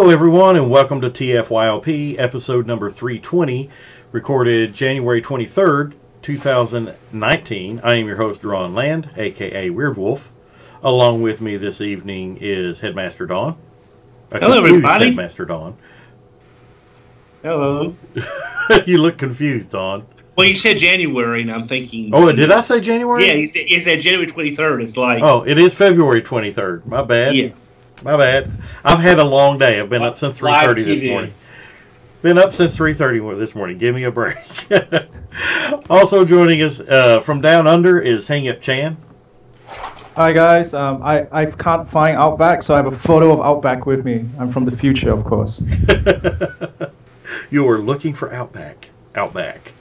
Hello, everyone, and welcome to TFYLP, episode number 320, recorded January 23rd, 2019. I am your host, Ron Land, aka Weird Wolf. Along with me this evening is Headmaster Don. Hello, everybody. Headmaster Don. Hello. You look confused, Don. Well, you said January, and I'm thinking... Oh, did I say January? Yeah, he said January 23rd. It's like... Oh, it is February 23rd. My bad. Yeah. My bad. I've had a long day. I've been up since 3:30 this morning. Been up since 3:30 this morning. Give me a break. Also joining us from down under is Hang Up Chan. Hi guys. I can't find Outback, so I have a photo of Outback with me. I'm from the future, of course. You were looking for Outback. Outback.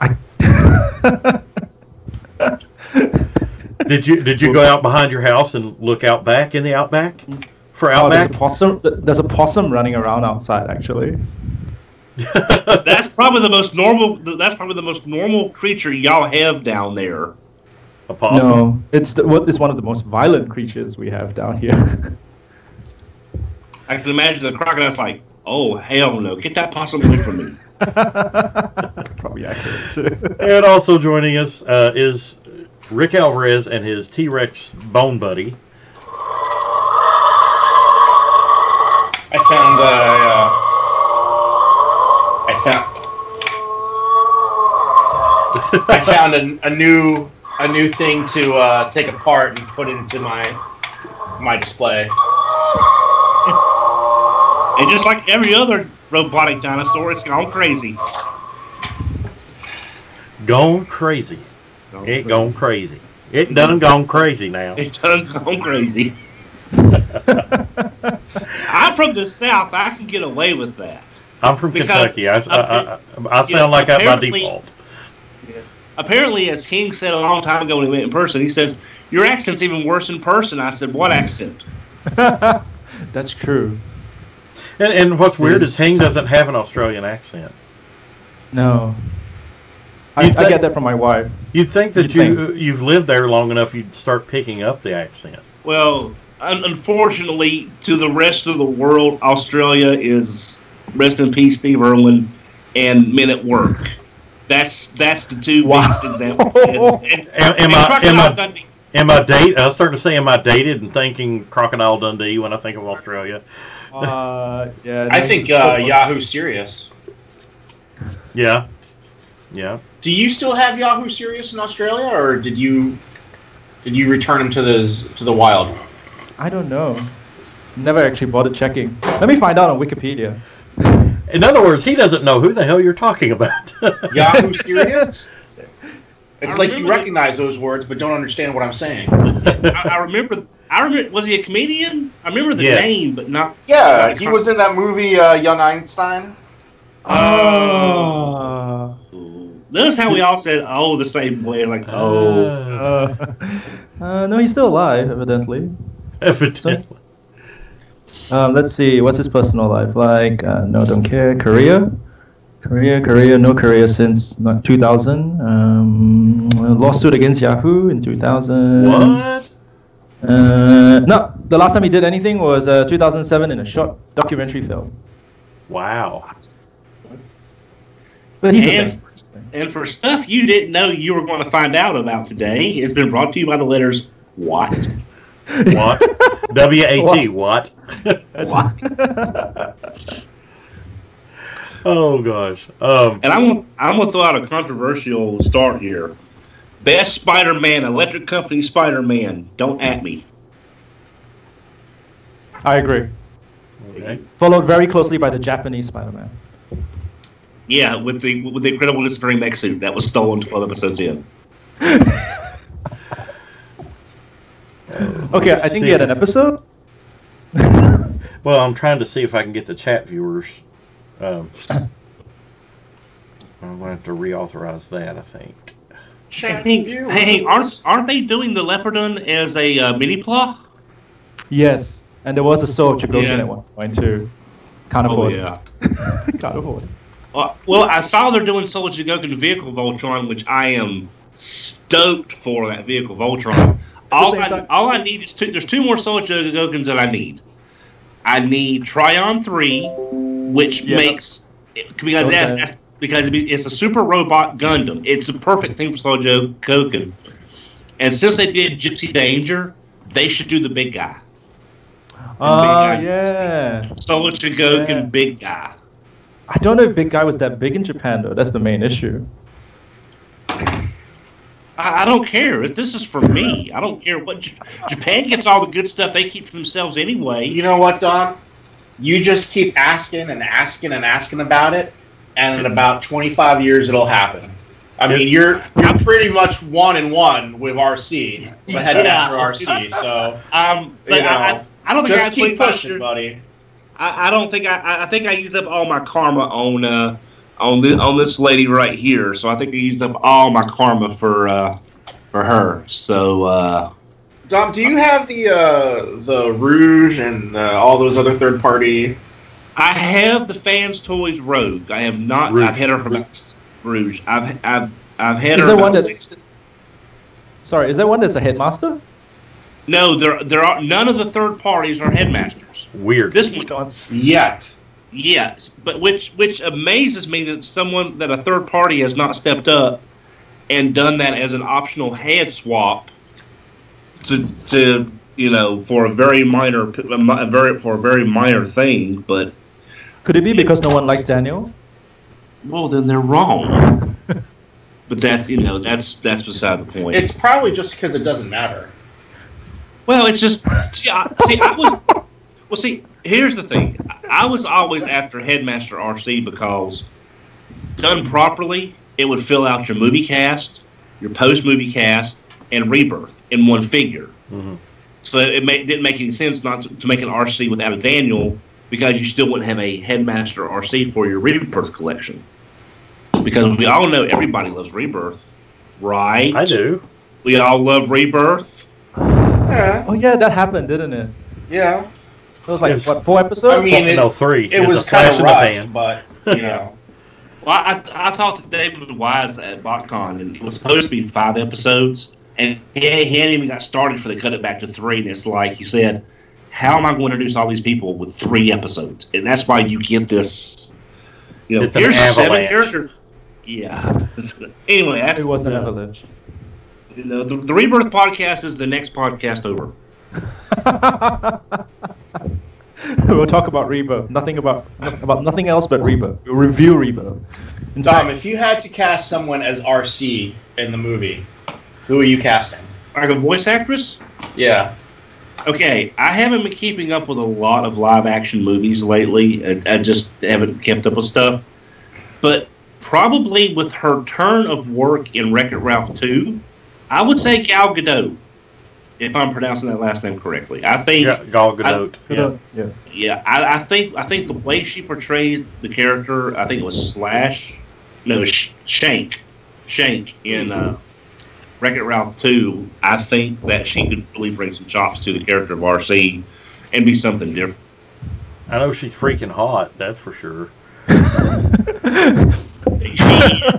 Did you go out behind your house and look out back in the Outback? For Outback? There's a possum running around outside, actually. That's probably the most normal. That's probably the most normal creature y'all have down there. A possum? No, it's one of the most violent creatures we have down here. I can imagine the crocodile's like, "Oh hell no! Get that possum away from me." Probably accurate too. And also joining us is Rick Alvarez and his T-Rex bone buddy. I found a new thing to take apart and put into my display. And just like every other robotic dinosaur, it's gone crazy. Gone crazy. Gone crazy. It done gone crazy now. It done gone crazy. I'm from the South. I can get away with that. I'm from Kentucky. I sound like that by default. Yeah. Apparently, as King said a long time ago when he went in person, he says, "Your accent's even worse in person." I said, "What accent?" That's true. And what's weird is King doesn't have an Australian accent. No. I get that from my wife. You'd think that you've lived there long enough you'd start picking up the accent. Well, unfortunately, to the rest of the world, Australia is, rest in peace, Steve Irwin, and Men at Work. That's the two biggest examples. Am I dated? I was starting to say, am I dated and thinking Crocodile Dundee when I think of Australia? Yeah. I think Yahoo Serious. Yeah. Do you still have Yahoo Serious in Australia, or did you return him to the wild? I don't know. Never actually bothered checking. Let me find out on Wikipedia. In other words, he doesn't know who the hell you're talking about. Yahoo Serious? It's like you recognize those words but don't understand what I'm saying. I remember. Was he a comedian? I remember the name, but not. Yeah, he was in that movie Young Einstein. Oh. Notice how we all said "oh" the same way, like "oh." No, he's still alive, evidently. Evidently. Let's see. What's his personal life like? No, don't care. Career. No career since 2000. Lawsuit against Yahoo in 2000. What? No, the last time he did anything was 2007 in a short documentary film. Wow. But he's and for stuff you didn't know you were going to find out about today, it's been brought to you by the letters WAT. What? W-A-T. What? What? Oh gosh. And I'm gonna throw out a controversial start here. Best Spider-Man, Electric Company Spider-Man. Don't at me. I agree. Okay. Followed very closely by the Japanese Spider-Man. Yeah, with the incredible disappearing mech suit that was stolen 12 episodes in. Okay, I think he had an episode. Well, I'm trying to see if I can get the chat viewers. I'm going to have to reauthorize that, I think. Hey, aren't they doing the Leopardon as a mini-plot? Yes, and there was a Soul of Chigokin at one point too. Can't afford. Yeah. Can't afford. Well, I saw they're doing Soul of Chigokin Vehicle Voltron, which I am stoked for. That Vehicle Voltron. All I need is there's two more Soul of Chigokins that I need. I need Tryon 3, which makes because it's a super robot Gundam. It's a perfect thing for Sojo Koken. And since they did Gypsy Danger, they should do the big guy. Sojo Koken, big guy. I don't know if Big Guy was that big in Japan, though. That's the main issue. I don't care. This is for me. I don't care what Japan gets all the good stuff they keep for themselves anyway. You know what, Don? You just keep asking and asking and asking about it, and in about 25 years it'll happen. I mean, you're pretty much 1-1 with RC, the headmaster RC. So I don't think just keep pushing, buddy. I don't think I think I used up all my karma on this lady right here. So I think I used up all my karma for her. So Dom, do you have the Rouge and all those other third party? I have the Fans Toys Rogue. I have not. Rouge. I've had her for about Rouge. I've had her. About Sorry, is there one that's a headmaster? No, there are none of the third parties are headmasters. Weird. This one yet. Yes, but which amazes me that a third party has not stepped up and done that as an optional head swap to for a very minor thing. But could it be because no one likes Daniel? Well, then they're wrong. But that's beside the point. It's probably just because it doesn't matter. Well, it's just here's the thing. I was always after Headmaster RC because, done properly, it would fill out your movie cast, your post-movie cast, and Rebirth in one figure. Mm-hmm. So it didn't make any sense not to make an RC without a Daniel, because you still wouldn't have a Headmaster RC for your Rebirth collection. Because we all know everybody loves Rebirth, right? I do. We all love Rebirth. Yeah. Oh yeah, that happened, didn't it? Yeah. It was like, what, 4 episodes? I mean, 3. It was kind of rough, but, you know. Well, I talked to David Wise at BotCon, and it was supposed to be 5 episodes, and he hadn't even got started before they cut it back to 3, and it's like, he said, how am I going to introduce all these people with 3 episodes? And that's why you get this, here's 7 characters. Yeah. Anyway, it was an avalanche. The Rebirth podcast is the next podcast over. We'll talk about Rebirth. Nothing about nothing else but Rebirth. We'll review Rebirth. Dom, if you had to cast someone as RC in the movie, who are you casting? Like a voice actress? Yeah. Okay, I haven't been keeping up with a lot of live action movies lately. I just haven't kept up with stuff. But probably with her turn of work in Wreck-It Ralph 2, I would say Gal Gadot, if I'm pronouncing that last name correctly. I think Gal Gadot. I think the way she portrayed the character, I think it was Shank in Wreck-It Ralph 2. I think that she could really bring some chops to the character of RC and be something different. I know she's freaking hot. That's for sure.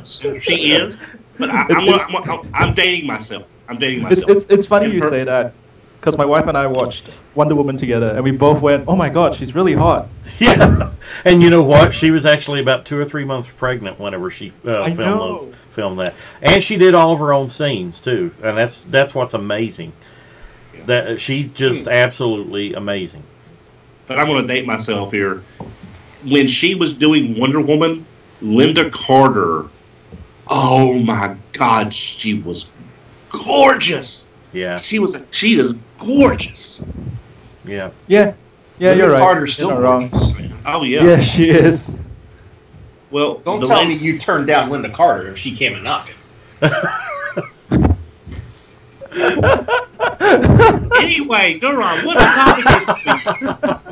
She is. But I'm dating myself. It's funny you say that, because my wife and I watched Wonder Woman together, and we both went, "Oh my God, she's really hot." Yeah, and you know what? She was actually about 2 or 3 months pregnant whenever she filmed that, and she did all of her own scenes too, and that's what's amazing. Yeah. That she's just absolutely amazing. But I'm going to date myself here. When she was doing Wonder Woman, Linda Carter. Oh my God, she was gorgeous. Yeah. She is gorgeous. Yeah. Yeah, you're right. Carter's still gorgeous. Oh yeah. Yeah, she is. Well, don't tell me you turned down Linda Carter if she came a knocking. Anyway, Duran, what the topic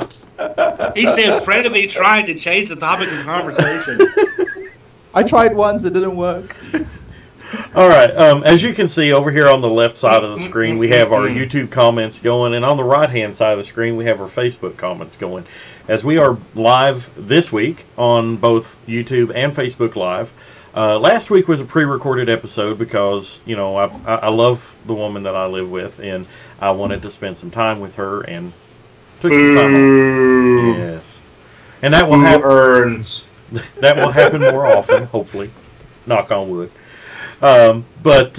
is? He said Fred will be trying to change the topic of conversation. I tried once, it didn't work. All right. As you can see over here on the left side of the screen, we have our YouTube comments going, and on the right-hand side of the screen, we have our Facebook comments going. As we are live this week on both YouTube and Facebook Live. Last week was a pre-recorded episode because, I love the woman that I live with, and I wanted to spend some time with her and Took some time off. Yes. And that will happen. That will happen more often, hopefully. Knock on wood. But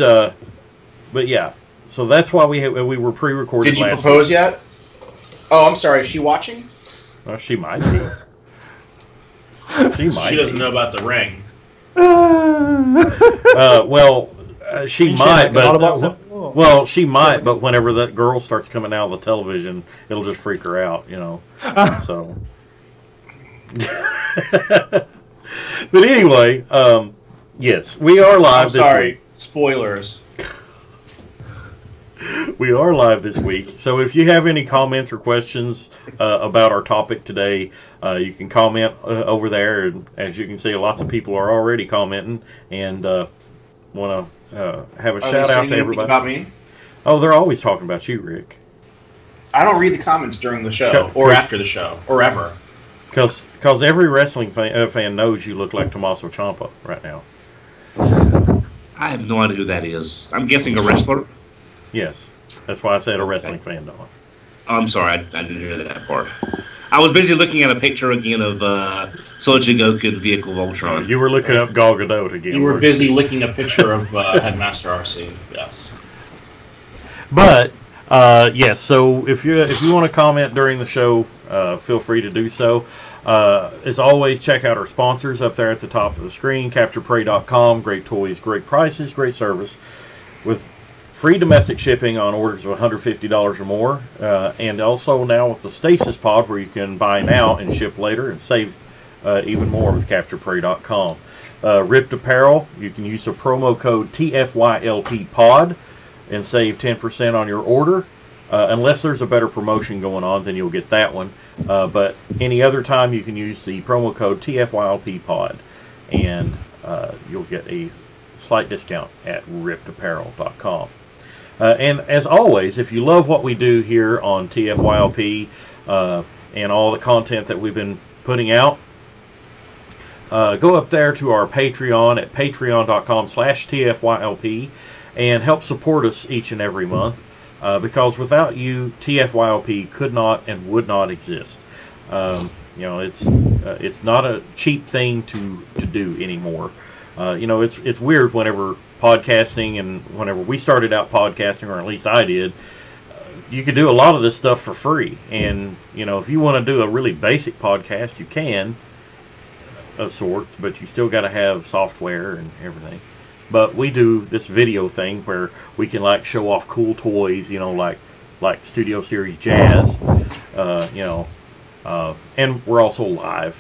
yeah. So that's why we were pre-recorded. Did you propose yet? Oh, I'm sorry. Is she watching? Well, she might be. She doesn't know about the ring. She might, but she might, but whenever that girl starts coming out of the television, it'll just freak her out, you know. So, but anyway, yes, we are live. I'm sorry, spoilers. We are live this week, so if you have any comments or questions about our topic today, you can comment over there. And as you can see, lots of people are already commenting and want to have a shout out to everybody. About me? Oh, they're always talking about you, Rick. I don't read the comments during the show or after the show or ever. Because every wrestling fan knows you look like Tommaso Ciampa right now. I have no idea who that is. I'm guessing a wrestler. Yes, that's why I said a wrestling fan, Don. Oh, I'm sorry, I didn't hear that part. I was busy looking at a picture again of Soji Goku and Vehicle Voltron. You were looking up Gal Gadot again. You were busy looking a picture of Headmaster RC. Yes. But yes, so if you want to comment during the show, feel free to do so. As always, check out our sponsors up there at the top of the screen. CapturePrey.com. Great toys, great prices, great service with free domestic shipping on orders of $150 or more, and also now with the Stasis Pod, where you can buy now and ship later and save even more with CapturePrey.com. Ripped Apparel, you can use the promo code TFYLP Pod and save 10% on your order. Unless there's a better promotion going on, then you'll get that one. But any other time, you can use the promo code TFYLP Pod, and you'll get a slight discount at rippedapparel.com. And as always, if you love what we do here on TFYLP and all the content that we've been putting out, go up there to our Patreon at patreon.com/TFYLP and help support us each and every month, because without you, TFYLP could not and would not exist. It's not a cheap thing to do anymore. It's weird whenever podcasting, and whenever we started out podcasting, or at least I did, you could do a lot of this stuff for free. And, if you want to do a really basic podcast, you can, of sorts, but you still got to have software and everything. But we do this video thing where we can, show off cool toys, like Studio Series Jazz, and we're also live.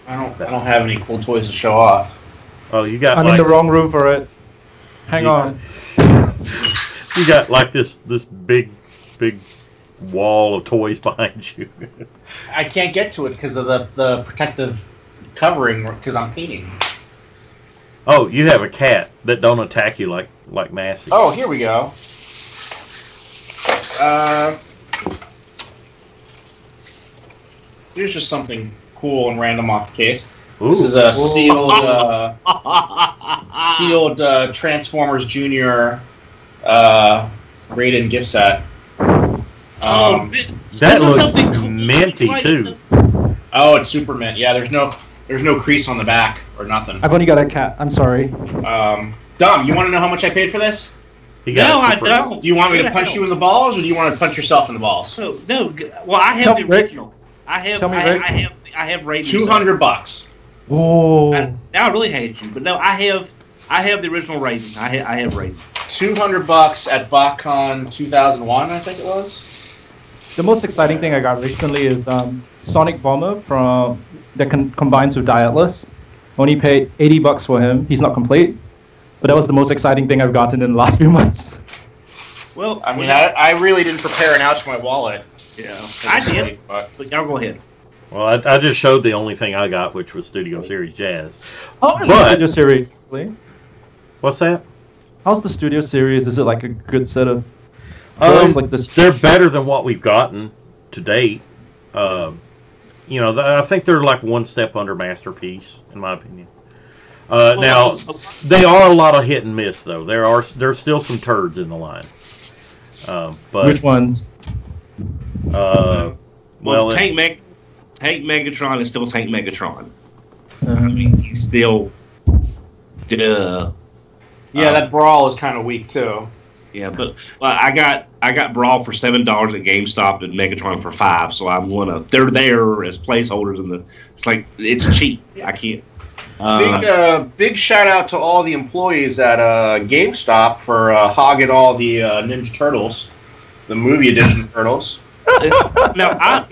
I don't have any cool toys to show off. Oh, you got. I'm in the wrong room for it. Hang on. You got this big wall of toys behind you. I can't get to it because of the protective covering, because I'm painting. Oh, you have a cat that don't attack you like Massey. Oh, here we go. Here's just something cool and random off the case. Ooh. This is a sealed Transformers Junior Raiden gift set. That looks minty too. Oh, it's super mint. Yeah, there's no crease on the back or nothing. I've only got a cat. I'm sorry. Dom, you want to know how much I paid for this? No, I don't. Do you want me to punch you in the balls, or do you want to punch yourself in the balls? No. Well, I have the original. I have Raiden. $200. Oh. Now I really hate you, but no, I have the original Raiden. I have Raiden. $200 at BotCon 2001, I think it was. The most exciting thing I got recently is Sonic Bomber that combines with Diatless. Only paid $80 for him. He's not complete, but that was the most exciting thing I've gotten in the last few months. Well, I mean, I really didn't prepare an ouch my wallet. Yeah, I did. But y'all go ahead. Well, I just showed the only thing I got, which was Studio Series Jazz. How's the Studio Series? What's that? How's the Studio Series? Is it a good set of toys like this? They're better than what we've gotten to date. I think they're one step under Masterpiece, in my opinion. Now, they are a lot of hit and miss, though. There's still some turds in the line. But which ones? Well, Tank Megatron is still Tank Megatron. I mean, he's still. Duh. Yeah, that Brawl is kind of weak too. Yeah, but I got Brawl for $7 at GameStop and Megatron for $5, so I'm gonna. They're there as placeholders in the. It's like it's cheap. I can't. Big shout out to all the employees at GameStop for hogging all the Ninja Turtles, the movie edition Turtles. I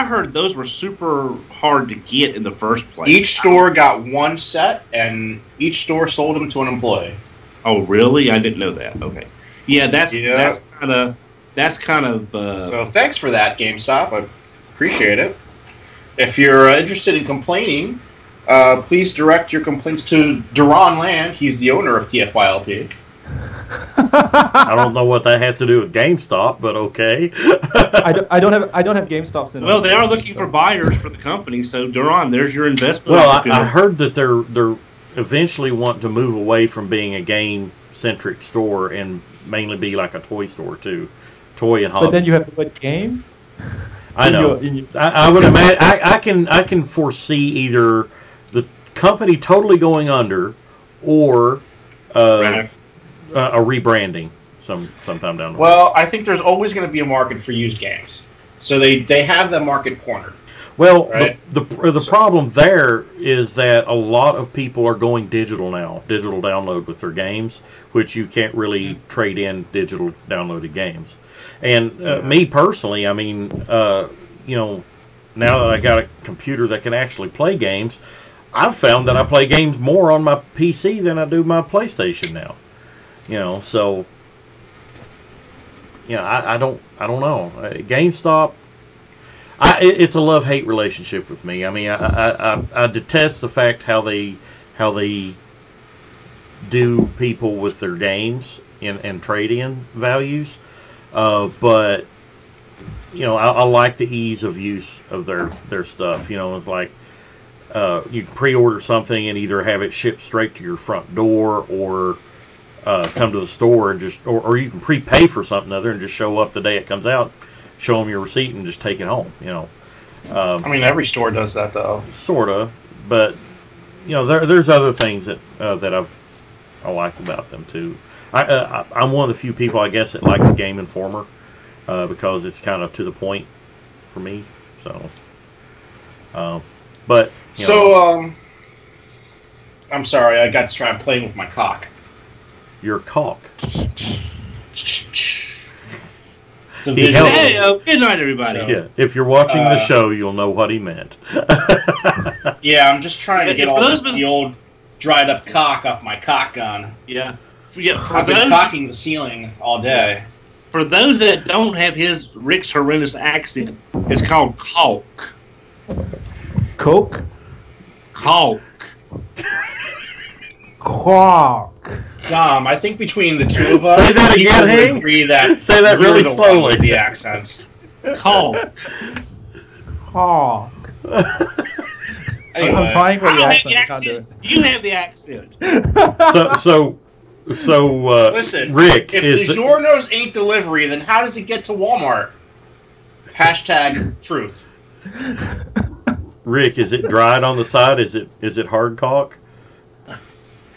heard those were super hard to get in the first place. Each store got one set, and each store sold them to an employee. Oh, really? I didn't know that. Okay, yeah, that's kind of. So thanks for that, GameStop. I appreciate it. If you're interested in complaining, please direct your complaints to Duran Land. He's the owner of TFYLP. I don't know what that has to do with GameStop, but okay. I don't have GameStops in. Well, they are looking for buyers for the company, so Duran, there's your investment. Well, I heard that they're eventually want to move away from being a game-centric store and mainly be like a toy store too, toy and hobby. But then you have to put game. I know. I would imagine. I can foresee either the company totally going under or a rebranding sometime down the road. Well, I think there's always going to be a market for used games, so they have the market cornered. Well, right? the problem there is that a lot of people are going digital now, digital download with their games, which you can't really trade in digital downloaded games. And me personally, I mean, now that I got a computer that can actually play games, I've found that I play games more on my PC than I do my PlayStation now. So I don't know. GameStop. It's a love-hate relationship with me. I mean, I detest the fact how they do people with their games and trade-in values, but I like the ease of use of their stuff. It's like you can pre-order something and either have it shipped straight to your front door or come to the store and or you can prepay for something other and just show up the day it comes out. Show them your receipt and just take it home. I mean, every store does that though. Sort of, but there's other things that I like about them too. I'm one of the few people, I guess, that likes Game Informer because it's kind of to the point for me. So, I'm sorry, I got to try playing with my cock. Your cock. Hey, good night, everybody. Yeah, if you're watching the show, you'll know what he meant. Yeah, I'm just trying to get all the old dried up cock off my cock gun. Yeah. I've been cocking the ceiling all day. For those that don't have Rick's horrendous accent, it's called caulk. Coke? Caulk. Caulk. Dom, I think between the two of us, say that again, we would agree that say that really slowly. With the accent. Caulk. Caulk. Anyway, I'm trying for the accent. I can't do it. You have the accent. So listen, Rick, if DiGiorno's ain't delivery, then how does it get to Walmart? #truth. Rick, is it dried on the side? Is it hard caulk?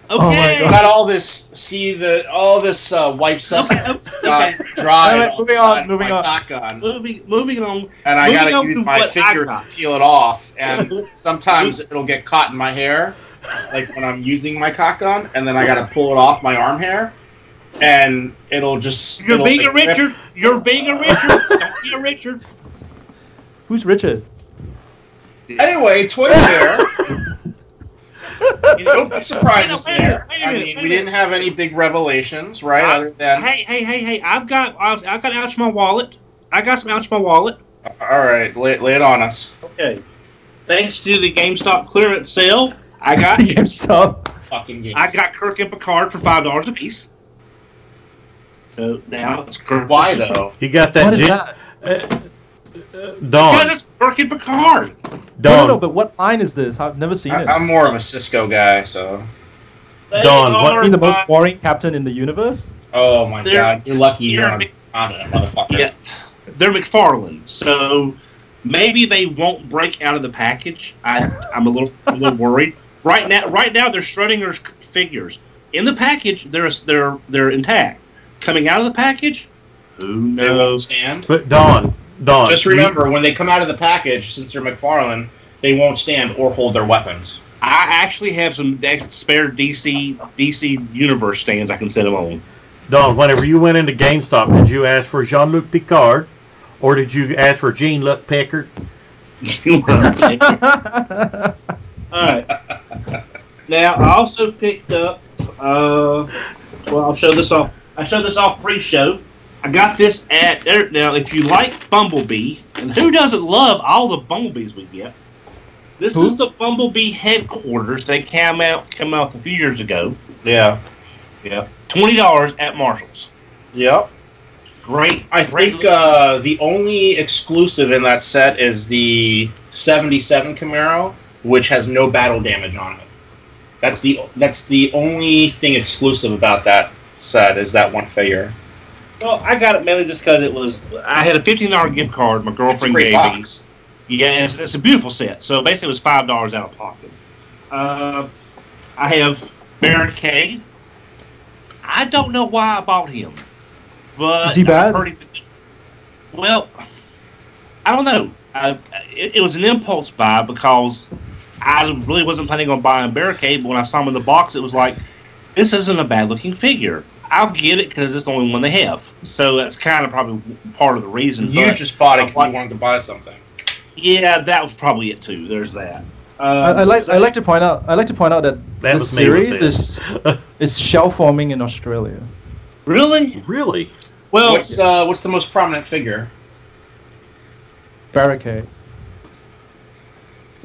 Okay. Oh my God. Got all this wife substance got dried moving on. cock gun. Moving on. And I gotta use my finger to peel it off, and sometimes it'll get caught in my hair, like when I'm using my cock gun, and then I gotta pull it off my arm hair, and it'll just. You're being a Richard. You're being a Richard. Don't be a Richard. Who's Richard? Anyway, Toy Fair. Don't be surprises there. I mean, we didn't have any big revelations, right? Other than hey! I've got ouch my wallet. I got some ouch my wallet. All right, lay it on us. Okay. Thanks to the GameStop clearance sale, I got GameStop. Fucking games. I got Kirk and Picard for $5 a piece. So now it's Kirk. Why though? You got that? What is that? Dawn. Because it's Kirk and Picard. No, but what line is this? I've never seen it. I'm more of a Cisco guy, so. Dawn, what? You mean the most boring captain in the universe? Oh my God! You're lucky you're on it, motherfucker. Yeah. they're McFarlane, so maybe they won't break out of the package. I'm a little worried. Right now they're Schrodinger's figures. In the package, they're intact. Coming out of the package, who They won't knows? stand. But Don, Just remember, when they come out of the package, since they're McFarlane, they won't stand or hold their weapons. I actually have some spare DC Universe stands I can set them on. Don, whenever you went into GameStop, did you ask for Jean-Luc Picard, or did you ask for Jean-Luc Packard? Alright. Now, I also picked up, I'll show this off. I showed this off pre-show. I got this at, now, if you like Bumblebee, and who doesn't love all the Bumblebees we get? This is the Bumblebee headquarters. They came out a few years ago. Yeah. Yeah. $20 at Marshall's. Yep. Great. I think the only exclusive in that set is the 77 Camaro, which has no battle damage on it. That's the only thing exclusive about that set is that one figure. Well, I got it mainly just because I had a $15 gift card my girlfriend gave me. Yeah, it's a beautiful set. So basically, it was $5 out of pocket. I have Barricade. I don't know why I bought him, but is he bad? Well, I don't know. It was an impulse buy because I really wasn't planning on buying Barricade. But when I saw him in the box, it was like, this isn't a bad-looking figure. I'll get it because it's the only one they have. So that's kind of probably part of the reason. You just bought it because you wanted to buy something. Yeah, that was probably it too. There's that. I like to point out that this series is shell forming in Australia. Really? Really? Well, what's the most prominent figure? Barricade.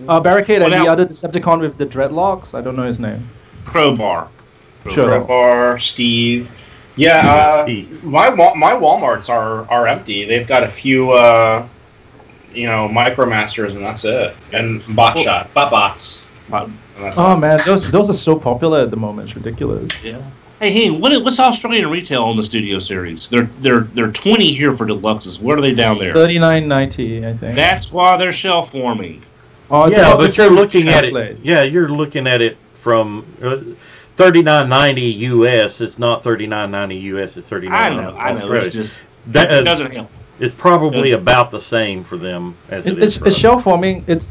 Barricade and now, the other Decepticon with the dreadlocks. I don't know his name. Crowbar. Sure. Crowbar, Steve. Yeah, my Walmarts are empty. They've got a few Micromasters, and that's it. And bots. Oh man, those are so popular at the moment. It's ridiculous. Yeah. Hey, what's Australian retail on the Studio Series? They're 20 here for deluxes. What are they down there? $39.90, I think. That's why they're shelf forming. Oh, it's yeah, but you're looking at it. Yeah, you're looking at it from $39.90 US. It's not $39.90 US. It's $39.90 I know. Australia. It's just it doesn't help. It's probably about the same for them as it is for it's shelf forming. It's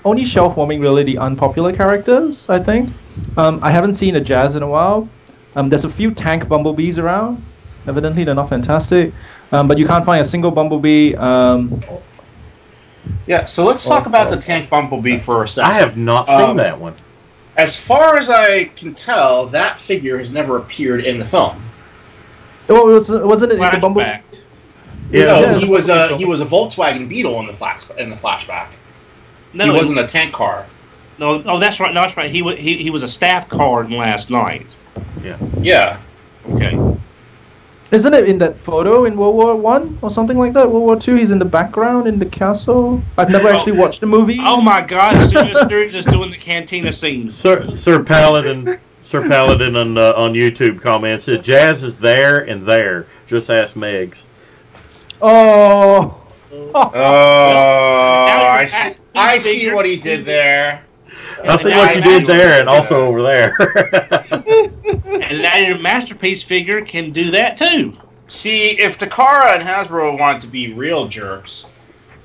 only shelf forming really the unpopular characters. I think. I haven't seen a Jazz in a while. There's a few tank Bumblebees around. Evidently, they're not fantastic. But you can't find a single Bumblebee. Yeah, so let's talk about the tank Bumblebee for a second. I have not seen that one. As far as I can tell, that figure has never appeared in the film. Oh, wasn't it in the Bumblebee? Yeah, no, he was a Volkswagen Beetle in the flashback. No, he wasn't a tank car. No, that's right. No, that's right. He was a staff car in Last Night. Yeah. Yeah. Okay. Isn't it in that photo in World War I or something like that? World War II. He's in the background in the castle. I've never actually watched the movie. Oh my God! Studio Series is doing the cantina scene. Sir Paladin on YouTube comments said Jazz is there and there. Just ask Megs. Oh. I see what he did there. I see what you did there and also over there. And now your Masterpiece figure can do that too. See, if Takara and Hasbro wanted to be real jerks,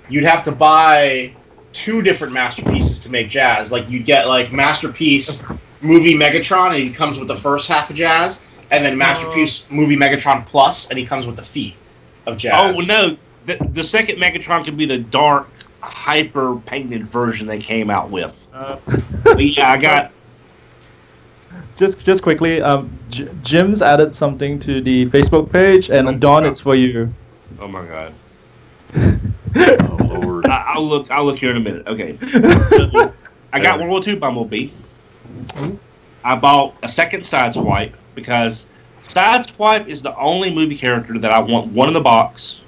you'd have to buy 2 different Masterpieces to make Jazz. Like, you'd get, like, Masterpiece Movie Megatron, and he comes with the first half of Jazz, and then Masterpiece Movie Megatron Plus, and he comes with the feet of Jazz. Oh, no. The second Megatron could be the dark, hyper-painted version they came out with. Yeah, I got... Just quickly, Jim's added something to the Facebook page, and Don, it's for you. Oh my God! Oh Lord! I'll look here in a minute. Okay. So, I got World War II Bumblebee. I bought a second Sideswipe because Sideswipe is the only movie character that I want one in the box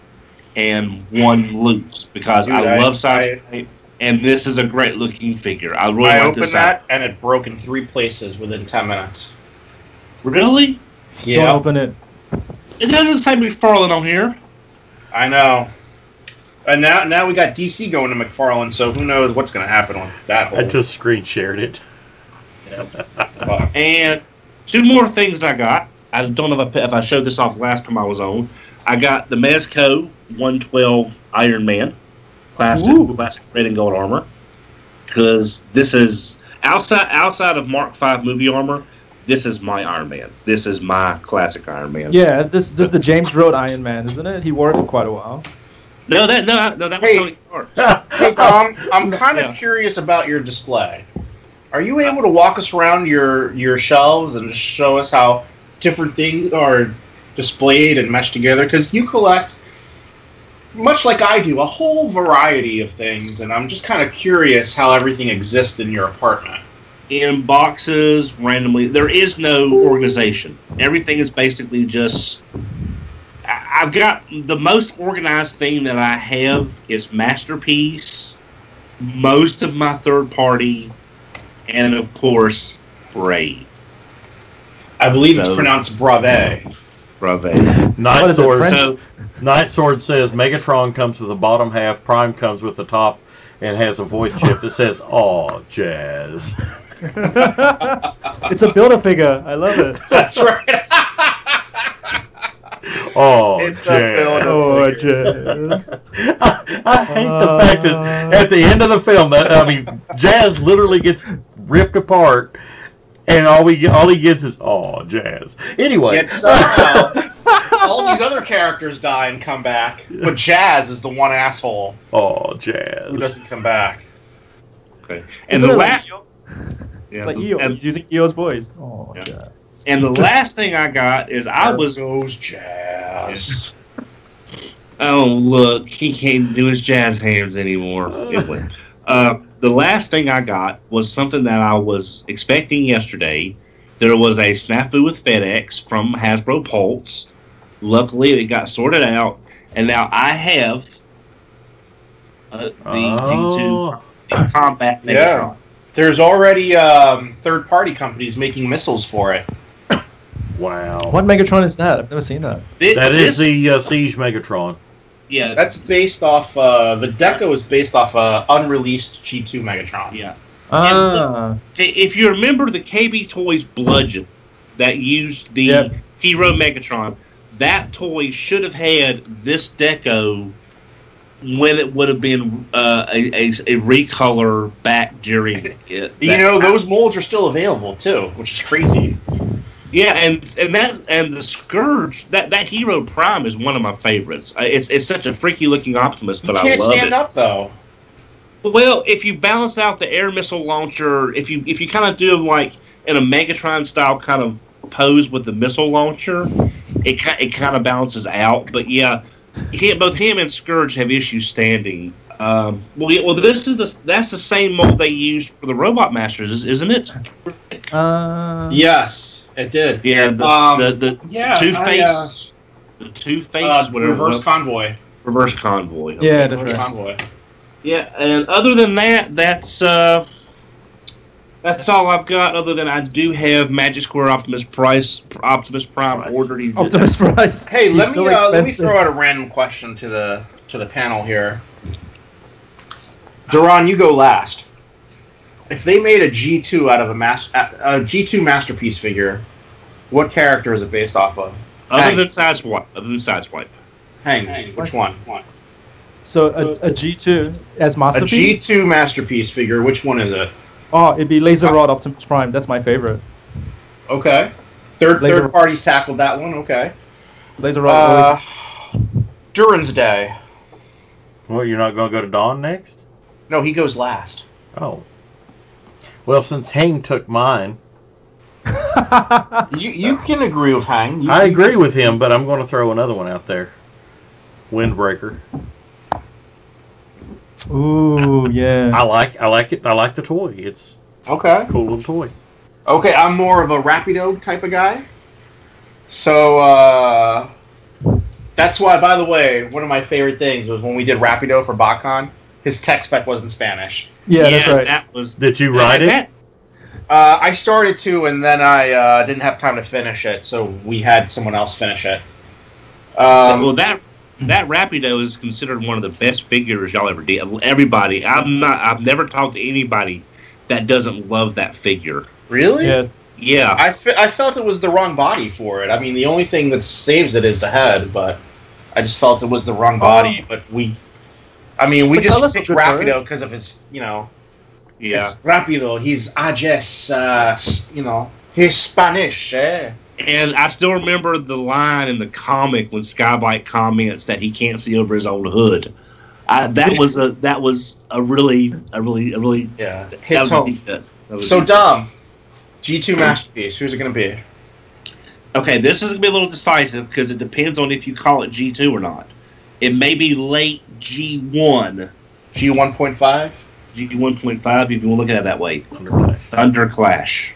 and one loose because I love Sideswipe. And this is a great looking figure. I really like this. I opened that and it broke in 3 places within 10 minutes. Really? Yeah. Don't open it. It doesn't say McFarlane on here. I know. And now we got DC going to McFarlane, so who knows what's going to happen on that whole. I just screen shared it. And two more things I got. I don't know if I showed this off last time I was on. I got the Mezco 112 Iron Man, classic red and gold armor. Because this is outside of Mark V movie armor. This is my Iron Man. This is my classic Iron Man. Yeah, this is the James Road Iron Man, isn't it? He wore it for quite a while. No, that was Tony Stark. Hey Tom, I'm kind of curious about your display. Are you able to walk us around your shelves and just show us how different things are displayed and meshed together? Because you collect, much like I do, a whole variety of things, and I'm just kind of curious how everything exists in your apartment. In boxes, randomly. There is no organization. Everything is basically just... I've got the most organized thing that I have is Masterpiece, most of my third party, and of course, Brave. I believe it's pronounced Brave. Brave. Night Sword says Megatron comes with the bottom half, Prime comes with the top, and has a voice chip that says, "Aw, Jazz." It's a Build-A-Figure. I love it. That's right. Oh, It's Jazz. Oh, Jazz. I hate the fact that at the end of the film, Jazz literally gets ripped apart, and all he gets is Jazz. Anyway, Yet somehow all these other characters die and come back, but Jazz is the one asshole Jazz who doesn't come back. Okay. And the last... It's like EO. He's using EO's voice. Oh, yeah. Jazz. And the last thing I got is Goes Jazz. Oh, look, he can't do his jazz hands anymore. Anyway, the last thing I got was something that I was expecting yesterday. There was a snafu with FedEx from Hasbro Pulse. Luckily, it got sorted out, and now I have the combat Megatron. Yeah. There's already third-party companies making missiles for it. Wow. What Megatron is that? I've never seen that. That is the Siege Megatron. Yeah. That's based off, the Deco is based off unreleased G2 Megatron. Yeah. Ah. If you remember the KB Toys Bludgeon that used the Hero Megatron, that toy should have had this Deco when it would have been a recolor back during it. Those molds are still available too, which is crazy. Yeah, and the Scourge, that Hero Prime is one of my favorites. It's such a freaky looking Optimus, but I love it. He can't stand up though. Well, if you balance out the air missile launcher, if you kind of do them like in a Megatron style kind of pose with the missile launcher, it kind of balances out. But yeah, both him and Scourge have issues standing. That's the same mold they used for the Robot Masters, isn't it? Yes, it did. Yeah, the Two-Face, whatever. Reverse Convoy. Reverse Convoy. Okay. Yeah, that's Reverse right. Convoy. Yeah, and other than that, that's all I've got. Other than I do have Magic Square Optimus Prime ordered. Optimus Price. Hey, let me throw out a random question to the panel here. Duran, you go last. If they made a G2 out of a G2 Masterpiece figure, what character is it based off of? Other than Sideswipe. Hang. Which one? So a G2 as Masterpiece? A G2 Masterpiece figure, which one is it? Oh, it'd be Laser Rod Optimus Prime. That's my favorite. Okay. Third parties tackled that one. Okay. Laser Rod. Duran's Day. Well, you're not going to go to Dawn next? No, he goes last. Oh. Well, since Hang took mine... you can agree with Hang. I agree with him, but I'm going to throw another one out there. Windbreaker. Ooh, yeah. I like it. I like the toy. It's okay. A cool little toy. Okay, I'm more of a Rapido type of guy. So, that's why, by the way, one of my favorite things was when we did Rapido for BotCon, his tech spec was in Spanish. Yeah, that's right. Did you write it? I started to, and then I didn't have time to finish it, so we had someone else finish it. That That Rapido is considered one of the best figures y'all ever did. Everybody, I've never talked to anybody that doesn't love that figure. Really? Yeah. Yeah. I felt it was the wrong body for it. I mean, the only thing that saves it is the head, but I just felt it was the wrong body. But we just picked Rapido because of his, Yeah. It's Rapido. He's he's Spanish. Eh? And I still remember the line in the comic when Skybite comments that he can't see over his own hood. That was a really Yeah. Hits home. So dumb. G2 masterpiece. Who's it going to be? Okay, this is going to be a little decisive because it depends on if you call it G2 or not. It may be late G1. G1.5? G1.5, if you want to look at it that way. Thunderclash.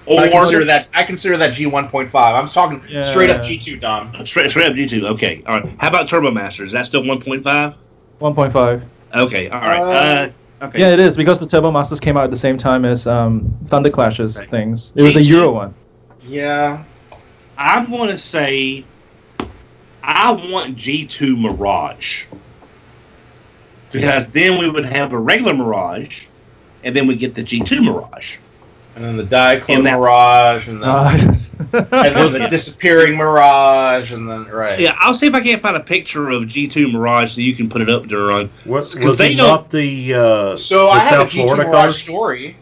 Or I consider that G1.5. I'm talking straight up G2, Dom. Straight up G2. Okay, all right. How about Turbo Master? Is that still 1.5? 1.5. Okay, all right. Okay. Yeah, it is because the Turbo Masters came out at the same time as Thunder Clashes things. It was a G2. Euro one. Yeah. I'm going to say I want G2 Mirage. Because then we would have a regular Mirage, and then we get the G2 Mirage. And then the Diaclone Mirage, and then, and then the Disappearing Mirage, and then, right. Yeah, I'll see if I can't find a picture of G2 Mirage so you can put it up, Duran. Was it not the So the I have a South G2 Florida Mirage cars? story.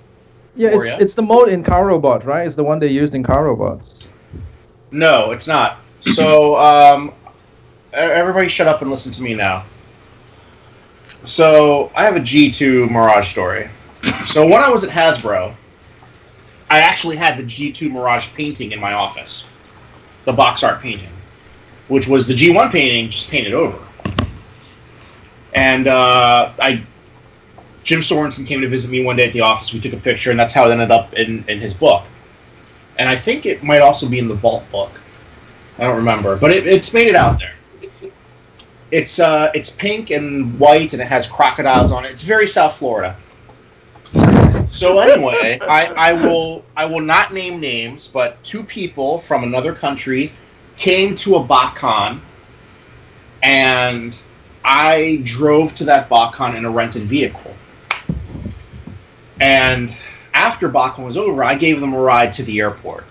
Yeah, it's the mode in Car Robot, right? It's the one they used in Car Robots. No, it's not. So, everybody shut up and listen to me now. So, I have a G2 Mirage story. So, when I was at Hasbro, I actually had the G2 Mirage painting in my office. The box art painting. Which was the G1 painting, just painted over. And Jim Sorensen came to visit me one day at the office. We took a picture, and that's how it ended up in his book. And I think it might also be in the Vault book. I don't remember. But it's made it out there. It's pink and white, and it has crocodiles on it. It's very South Florida. So anyway, I will not name names, but two people from another country came to a BotCon, and I drove to that BotCon in a rented vehicle. And after BotCon was over, I gave them a ride to the airport.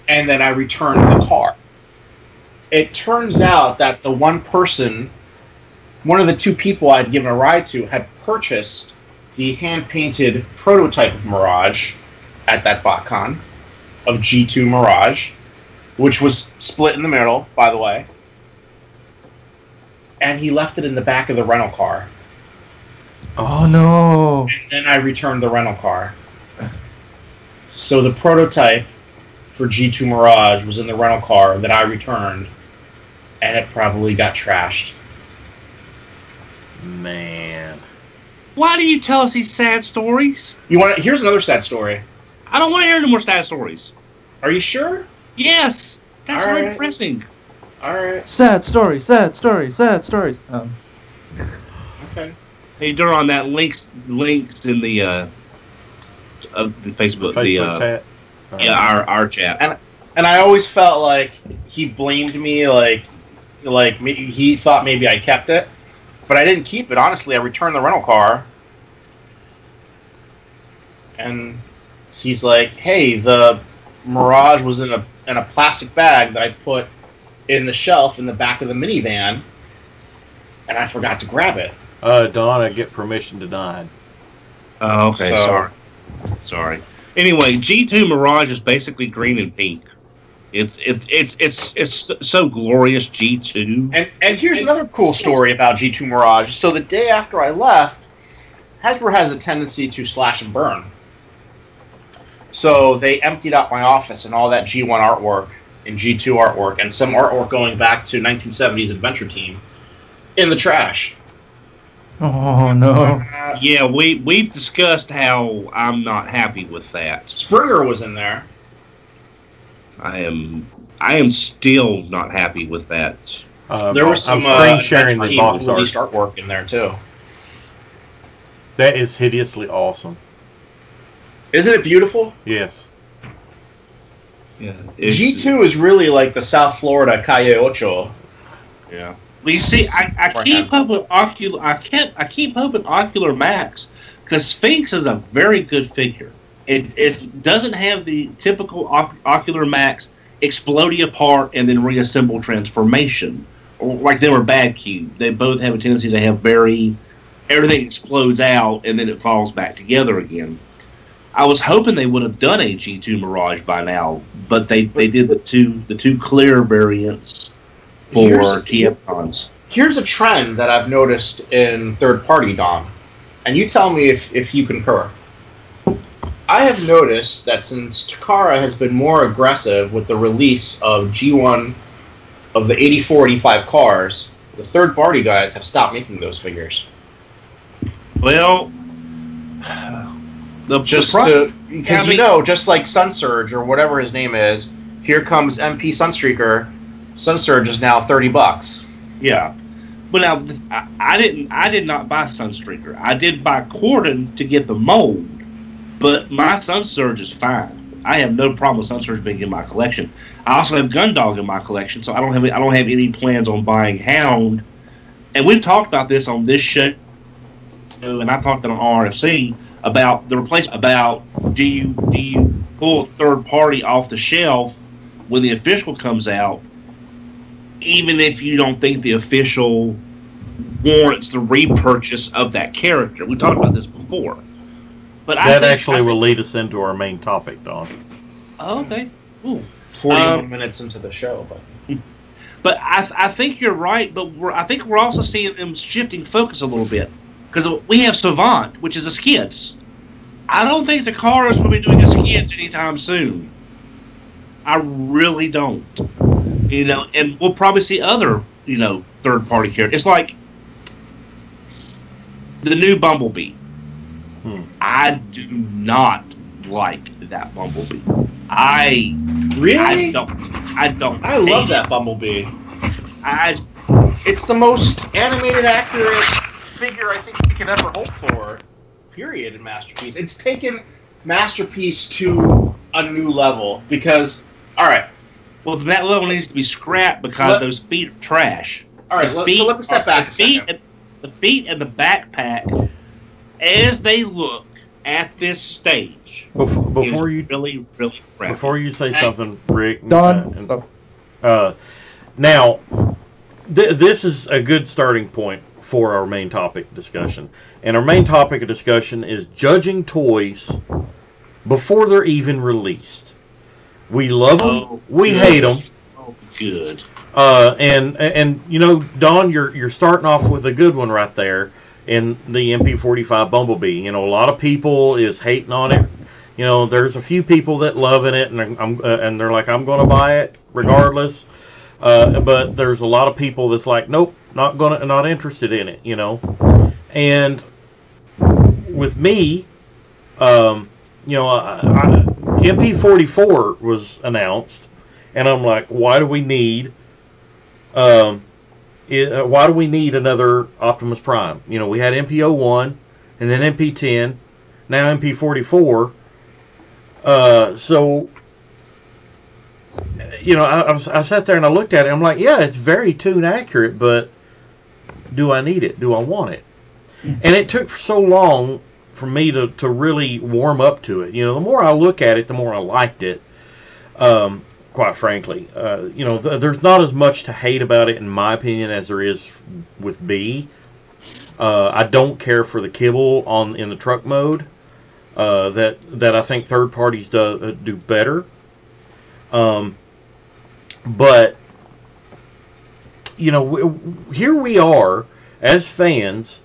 And then I returned the car. It turns out that the one of the two people I'd given a ride to had purchased the hand-painted prototype of Mirage at that BotCon, of G2 Mirage, which was split in the middle, by the way. And he left it in the back of the rental car. Oh, no. And then I returned the rental car. So the prototype for G2 Mirage was in the rental car that I returned, and it probably got trashed. Man. Why do you tell us these sad stories? Here's another sad story. I don't want to hear any more sad stories. Are you sure? Yes, that's All very right. depressing. All right. Sad stories, sad stories, sad stories. Okay. Hey, Duran, that links in the of the Facebook, chat. our chat. And I always felt like he blamed me, like he thought maybe I kept it, but I didn't keep it. Honestly, I returned the rental car, and he's like, "Hey, the Mirage was in a plastic bag that I put in the shelf in the back of the minivan, and I forgot to grab it." Don, I get permission denied. Oh, okay. So- Sorry. Anyway, G2 Mirage is basically green and pink. It's so glorious, G2. And here's another cool story about G2 Mirage. So the day after I left, Hasbro has a tendency to slash and burn. So they emptied out my office and all that G1 artwork and G2 artwork and some artwork going back to 1970s Adventure Team in the trash. Oh, no. Yeah, we've discussed how I'm not happy with that. Springer was in there. I am still not happy with that. There was some screen sharing Adventure the Team box art. released artwork in there too. That is hideously awesome. Isn't it beautiful? Yes. Yeah, G2 is really like the South Florida Calle Ocho. Yeah. Well, you see, I keep up with Ocular. I keep up with Ocular Max because Sphinx is a very good figure. It doesn't have the typical Ocular Max exploding apart and then reassemble transformation, or like them or Bad Cube. They both have a tendency to have everything explodes out and then it falls back together again. I was hoping they would have done a G2 Mirage by now, but they did the two clear variants for TFCons. Here's a trend that I've noticed in third party, Dom, and you tell me if you concur. I have noticed that since Takara has been more aggressive with the release of G1 of the 84, 85 cars, the third party guys have stopped making those figures. Well, just like Sunsurge or whatever his name is, here comes MP Sunstreaker. Sunsurge is now $30. Yeah, but now I did not buy Sunstreaker. I did buy Corden to get the mold, but my Sunsurge is fine. I have no problem with Sunsurge being in my collection. I also have Gundog in my collection, so I don't have any plans on buying Hound. And we've talked about this on this show, and I talked on RFC about the replacement. About do you pull a third party off the shelf when the official comes out, even if you don't think the official warrants the repurchase of that character? We talked about this before. But that actually will lead us into our main topic, Don. Oh, okay. Ooh. 41 minutes into the show, but I think you're right. But I think we're also seeing them shifting focus a little bit because we have Savant, which is a skids. I don't think Takara is going to be doing a skids anytime soon. I really don't. And we'll probably see other third party characters. It's like the new Bumblebee. I do not like that Bumblebee. I don't. I love that Bumblebee. It's the most animated, accurate figure I think we can ever hope for. Period. In Masterpiece, it's taken Masterpiece to a new level because. All right. Well, that level needs to be scrapped because those feet are trash. All right. So let me step back a second. The feet and the backpack, as they look at this stage, before you really crap. Before you say something, Rick, Don. Now this is a good starting point for our main topic discussion, and our main topic of discussion is judging toys before they're even released. We love them, we hate them. Oh, good. And Don, you're starting off with a good one right there. In the MP45 Bumblebee, a lot of people is hating on it. There's a few people that loving it, and they're like, I'm going to buy it regardless. But there's a lot of people that's like, nope, not interested in it. And with me, MP44 was announced, and I'm like, why do we need? Why do we need another Optimus Prime? We had MP01 and then MP10, now MP44. So, I sat there and I looked at it. I'm like, yeah, it's very tune accurate, but do I need it? Do I want it? And it took so long for me to really warm up to it. The more I look at it, the more I liked it. Quite frankly, there's not as much to hate about it, in my opinion, as there is with B. I don't care for the kibble in the truck mode. That I think third parties do better. But here we are as fans,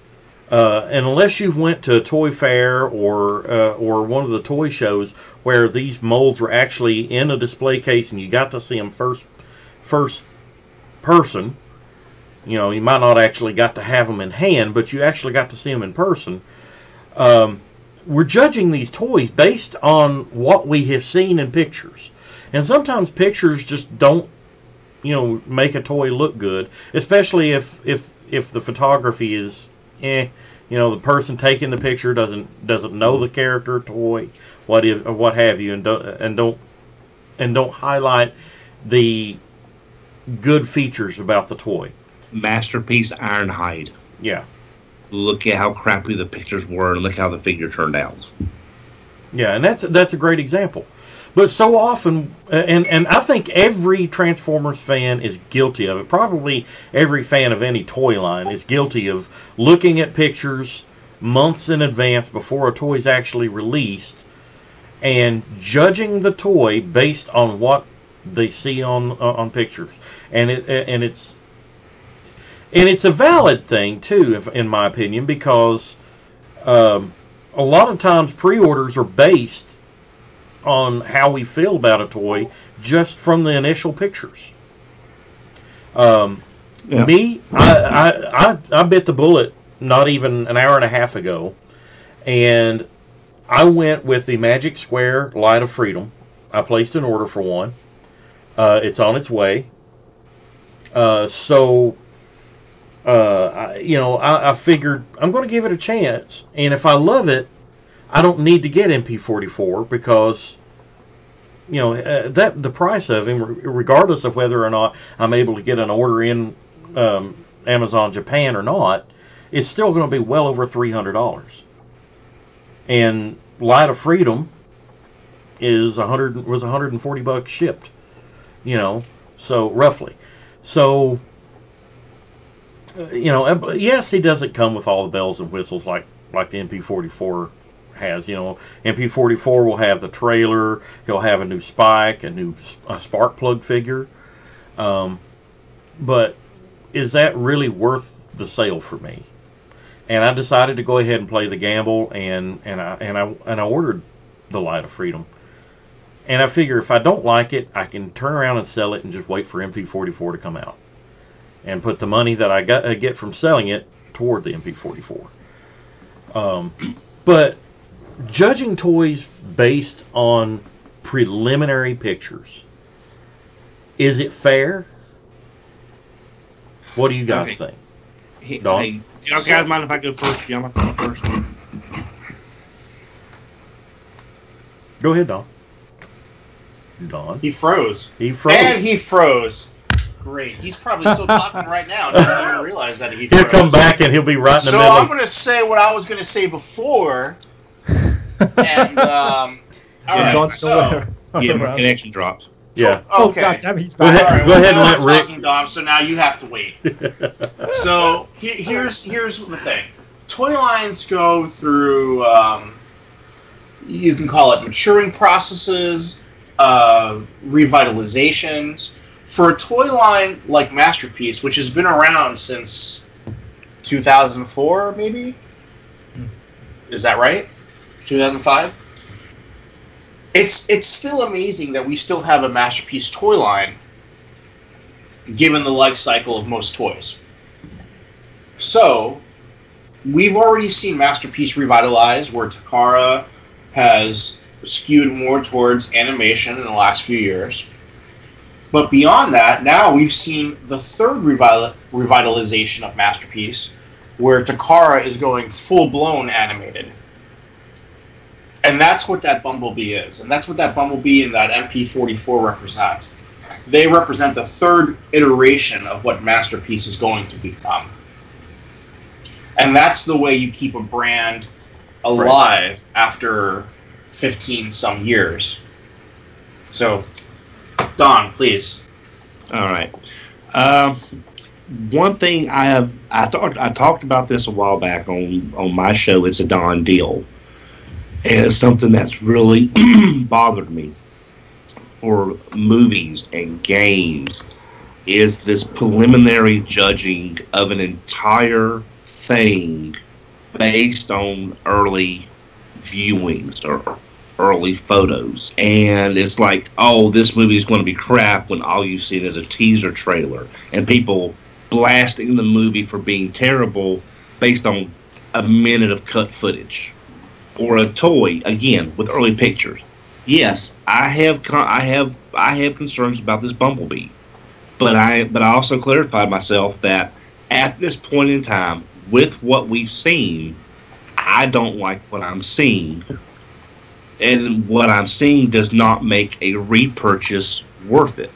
and unless you've went to a toy fair or one of the toy shows where these molds were actually in a display case and you got to see them first person, you might not actually got to have them in hand, but you actually got to see them in person. We're judging these toys based on what we have seen in pictures, and sometimes pictures just don't make a toy look good, especially if the photography is the person taking the picture doesn't know the character, toy, what have you, and don't don't highlight the good features about the toy. Masterpiece Ironhide. Yeah. Look at how crappy the pictures were, and look how the figure turned out. Yeah, and that's a great example. But so often, and I think every Transformers fan is guilty of it. Probably every fan of any toy line is guilty of looking at pictures months in advance before a toy is actually released and judging the toy based on what they see on pictures. And it's a valid thing too, in my opinion, because a lot of times pre-orders are based on how we feel about a toy just from the initial pictures. Me, I bit the bullet not even an hour and a half ago, and I went with the Magic Square Light of Freedom. I placed an order for one. It's on its way. I figured I'm going to give it a chance, and if I love it, I don't need to get MP44 because, that the price of him, regardless of whether or not I'm able to get an order in Amazon Japan or not, is still going to be well over $300. And Light of Freedom was $140 shipped, so roughly. So, yes, he doesn't come with all the bells and whistles like the MP44 has. MP44 will have the trailer, he'll have a new spike, a spark plug figure. But is that really worth the sale for me? And I decided to go ahead and play the gamble, and I ordered the Light of Freedom. And I figure if I don't like it, I can turn around and sell it and just wait for MP44 to come out, and put the money that I get from selling it toward the MP44. But judging toys based on preliminary pictures, is it fair? What do you guys think? Don? Hey, y'all guys mind if I go first? Y'all mind if I go first? Go ahead, Don. He froze. And he froze. Great. He's probably still talking right now. Doesn't even realize that he froze. He'll come back and he'll be right in the middle. So I'm going to say what I was going to say before. And, all right, so... Yeah, my connection dropped. Yeah. Okay. God damn it, he's back. Go ahead and let Rick... talking, Dom, so now you have to wait. So here's the thing. Toy lines go through, you can call it maturing processes, revitalizations. For a toy line like Masterpiece, which has been around since 2004, maybe? Is that right? 2005? It's still amazing that we still have a Masterpiece toy line, given the life cycle of most toys. So, we've already seen Masterpiece revitalize, where Takara has skewed more towards animation in the last few years. But beyond that, now we've seen the third revitalization of Masterpiece, where Takara is going full-blown animated. And that's what that Bumblebee is. And that's what that Bumblebee and that MP44 represent. They represent the third iteration of what Masterpiece is going to become. And that's the way you keep a brand alive after 15-some years. So... Don, please. All right. One thing I talked about this a while back on my show. It's a Don deal, and it's something that's really bothered me for movies and games. Is this preliminary judging of an entire thing based on early viewings or early photos, and it's like, oh, this movie is going to be crap when all you've seen is a teaser trailer, and people blasting the movie for being terrible based on a minute of cut footage, or a toy again with early pictures. Yes, I have concerns about this Bumblebee, but I also clarified myself that at this point in time, with what we've seen, I don't like what I'm seeing. And what I'm seeing does not make a repurchase worth it.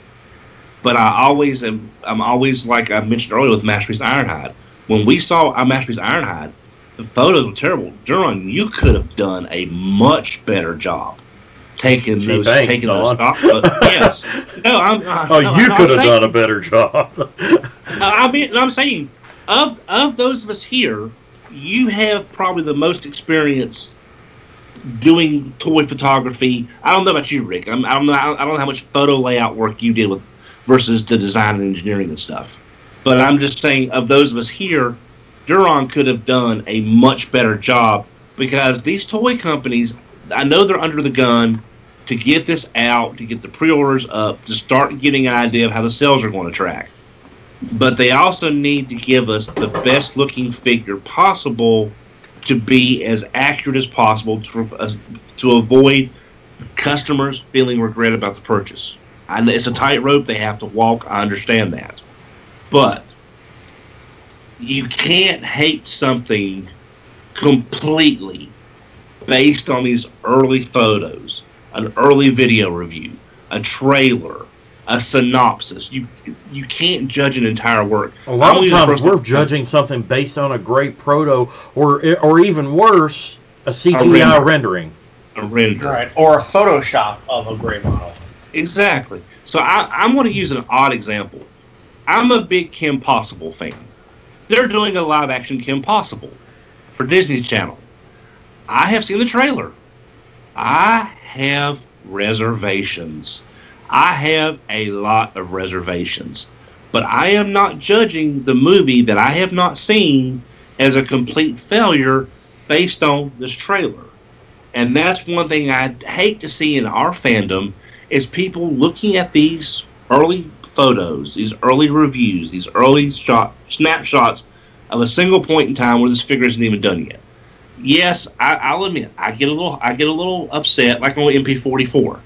But I'm always, like I mentioned earlier with Masterpiece Ironhide. When we saw our Masterpiece Ironhide, the photos were terrible. Duran, you could have done a much better job taking those stock photos. Yes. No, you could have done a better job. I'm saying, of those of us here, you have probably the most experience doing toy photography. I don't know about you, Rick. I don't know how much photo layout work you did with versus the design and engineering and stuff. But I'm just saying, of those of us here, Duran could have done a much better job, because these toy companies, I know they're under the gun to get this out, to get the pre-orders up, to start getting an idea of how the sales are going to track. But they also need to give us the best looking figure possible to be as accurate as possible to avoid customers feeling regret about the purchase. And it's a tightrope they have to walk. I understand that. But you can't hate something completely based on these early photos, an early video review, a trailer, a synopsis. You can't judge an entire work. A lot of times we're judging something based on a great proto, or even worse, a CGI rendering. A render. Right, or a Photoshop of a great model. Exactly. So I'm going to use an odd example. I'm a big Kim Possible fan. They're doing a live-action Kim Possible for Disney Channel. I have seen the trailer. I have reservations. I have a lot of reservations. But I am not judging the movie that I have not seen as a complete failure based on this trailer. And that's one thing I hate to see in our fandom, is people looking at these early photos, these early reviews, these early snapshots of a single point in time where this figure isn't even done yet. Yes, I'll admit, I get a little upset, like on MP44.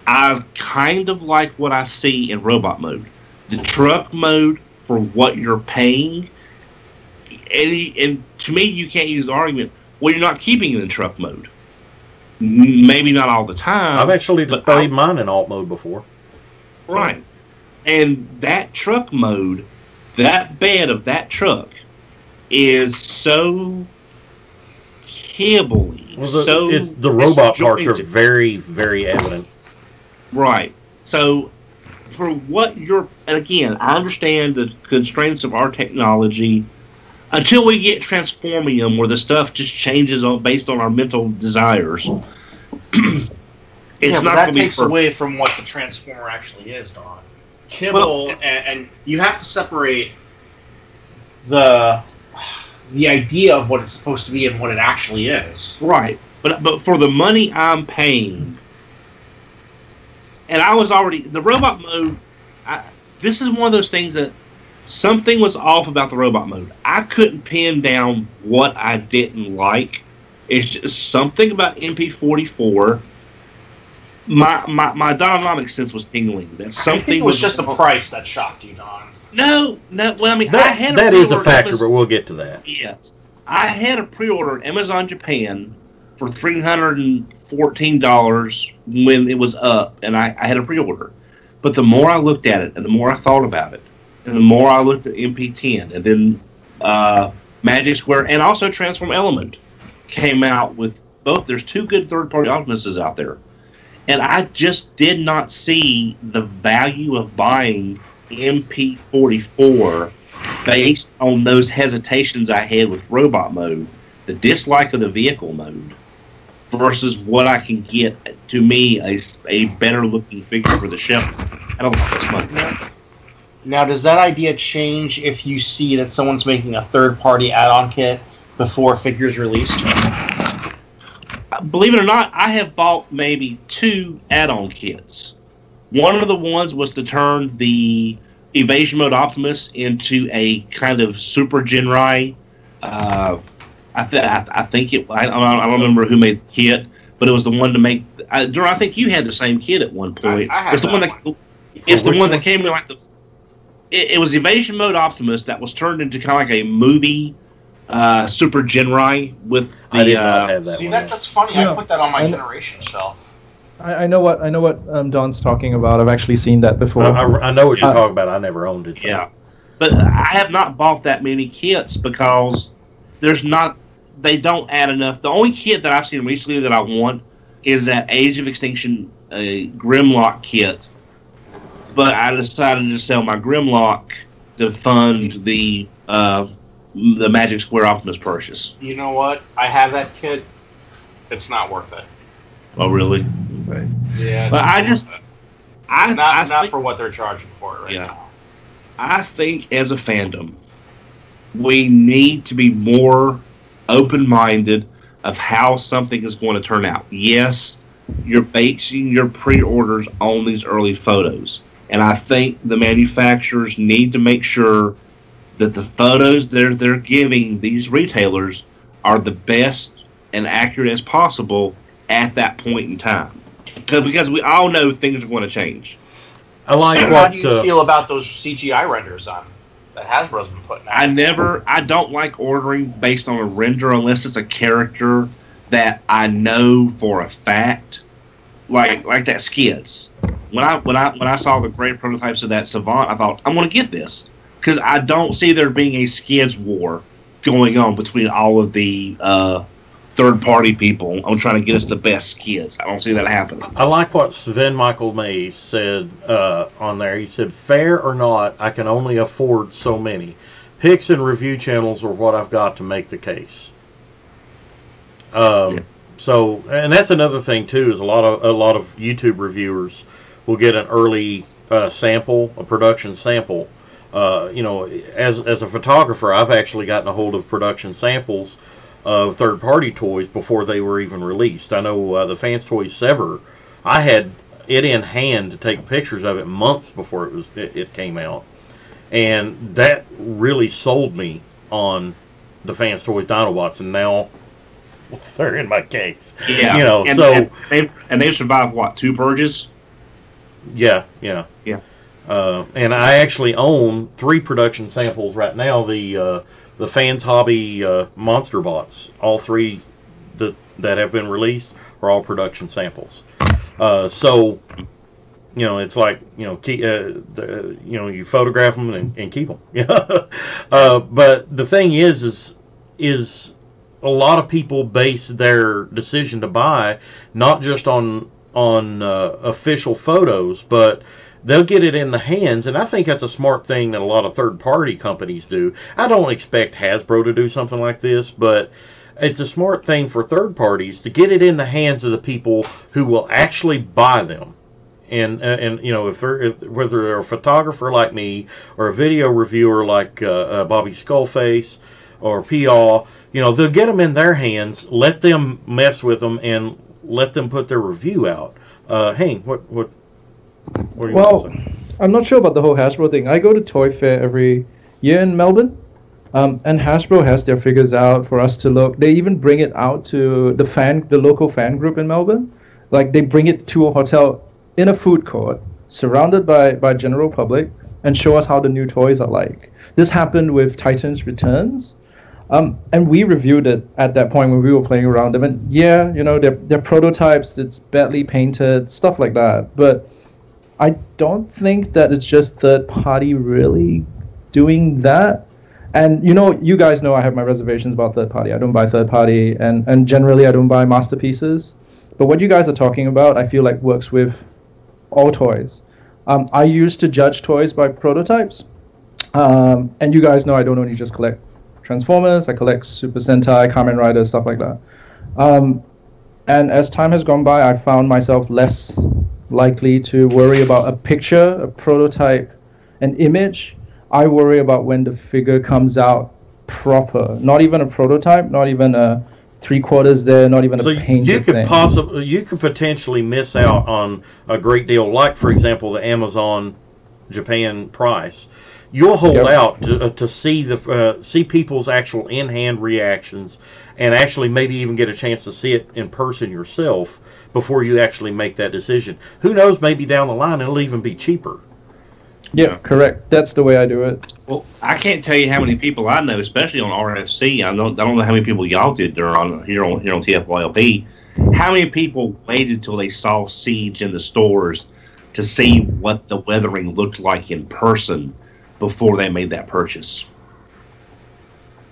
I kind of like what I see in robot mode. The truck mode, for what you're paying, and to me, you can't use the argument, well, you're not keeping it in truck mode. Maybe not all the time. I've actually displayed mine in alt mode before. Right. And that truck mode, that bed of that truck is so kibbly. Well, the robot parts are very, very evident. Right. So, for what you're... And again, I understand the constraints of our technology. Until we get Transformium, where the stuff just changes based on our mental desires, it's not. That takes away from what the Transformer actually is, Don. Kibble, and you have to separate the idea of what it's supposed to be and what it actually is. Right, but for the money I'm paying, and I was already the robot mode. This is one of those things that. Something was off about the robot mode. I couldn't pin down what I didn't like. It's just something about MP44. My dynamic sense was tingling. That something I think it was just the price that shocked you, Don. No. Well, I mean, that is a factor, but we'll get to that. Yes, I had a pre-order at Amazon Japan for $314 when it was up, and I had a pre-order. But the more I looked at it, and the more I thought about it, and the more I looked at MP10, and then Magic Square, and also Transform Element came out with both. There's two good third-party Optimuses out there. And I just did not see the value of buying MP44 based on those hesitations I had with robot mode, the dislike of the vehicle mode, versus what I can get, to me, a better-looking figure for the shelf. I don't think that's much. Now, does that idea change if you see that someone's making a third-party add-on kit before a figure is released? Believe it or not, I have bought maybe 2 add-on kits. One of the ones was to turn the Evasion Mode Optimus into a kind of Super Genrai. I think it. I don't remember who made the kit, but it was the one to make. I think you had the same kit at one point. I had it's the one that. It's the one that came in like the. It was Evasion Mode Optimus that was turned into kind of like a movie Super Genrai with the. I did not have that. See, one. that's funny. No, I put that on my I- generation shelf. I know what Don's talking about. I've actually seen that before. I know what you're talking about. I never owned it. Though. Yeah, but I have not bought that many kits because there's not. They don't add enough. The only kit that I've seen recently that I want is that Age of Extinction Grimlock kit. But I decided to sell my Grimlock to fund the Magic Square Optimus purchase. You know what? I have that kit. It's not worth it. Oh, really? Right. Yeah. But I just, Not think, for what they're charging for it right Yeah. now. I think as a fandom, we need to be more open-minded of how something is going to turn out. Yes, you're basing your pre-orders on these early photos. And I think the manufacturers need to make sure that the photos they're giving these retailers are the best and accurate as possible at that point in time. Because we all know things are going to change. I like So what. how do you feel about those CGI renders on that Hasbro's been putting out? I don't like ordering based on a render unless it's a character that I know for a fact, like that Skids. When I saw the great prototypes of that Savant, I thought I'm going to get this because I don't see there being a Skids war going on between all of the third-party people. I'm trying to get us the best Skids. I don't see that happening. I like what Sven Michael Mays said on there. He said, "Fair or not, I can only afford so many. Picks and review channels are what I've got to make the case." So, and that's another thing too. Is a lot of YouTube reviewers will get an early sample, a production sample. As a photographer, I've actually gotten a hold of production samples of third-party toys before they were even released. I know the Fans Toys Sever, I had it in hand to take pictures of it months before it came out, and that really sold me on the Fans Toys Dinobots, and now they're in my case. Yeah, and they've survived what, 2 purges? Yeah. And I actually own 3 production samples right now. The Fans Hobby Monster Bots, all 3 that have been released are all production samples. So, it's like you photograph them and keep them. But the thing is a lot of people base their decision to buy not just on official photos, but they'll get it in the hands, and I think that's a smart thing that a lot of third-party companies do. I don't expect Hasbro to do something like this, but it's a smart thing for third parties to get it in the hands of the people who will actually buy them. And whether they're a photographer like me or a video reviewer like Bobby Skullface or P.R., they'll get them in their hands, let them mess with them, and let them put their review out. Hank, what are you Well, gonna say? I'm not sure about the whole Hasbro thing. I go to Toy Fair every year in Melbourne, and Hasbro has their figures out for us to look. They even bring it out to the local fan group in Melbourne. Like, they bring it to a hotel in a food court, surrounded by general public, and show us how the new toys are like. This happened with Titans Returns. And we reviewed it at that point when we were playing around them. And yeah, they're prototypes, it's badly painted, stuff like that. But I don't think that it's just third party really doing that. And you guys know I have my reservations about third party. I don't buy third party, and generally I don't buy masterpieces. But what you guys are talking about, I feel like works with all toys. I used to judge toys by prototypes. And you guys know I don't only just collect Transformers, I collect Super Sentai, Kamen Rider, stuff like that. And as time has gone by, I found myself less likely to worry about a picture, a prototype, an image. I worry about when the figure comes out proper. Not even a prototype, not even a 3/4 there, not even a painted thing. You could potentially miss out on a great deal, like, for example, the Amazon Japan price. You'll hold out to see people's actual in-hand reactions, and actually maybe even get a chance to see it in person yourself before you actually make that decision. Who knows? Maybe down the line it'll even be cheaper. Yeah, correct. That's the way I do it. Well, I can't tell you how many people I know, especially on RFC. I don't know how many people y'all did here on TFYLP. How many people waited till they saw Siege in the stores to see what the weathering looked like in person before they made that purchase?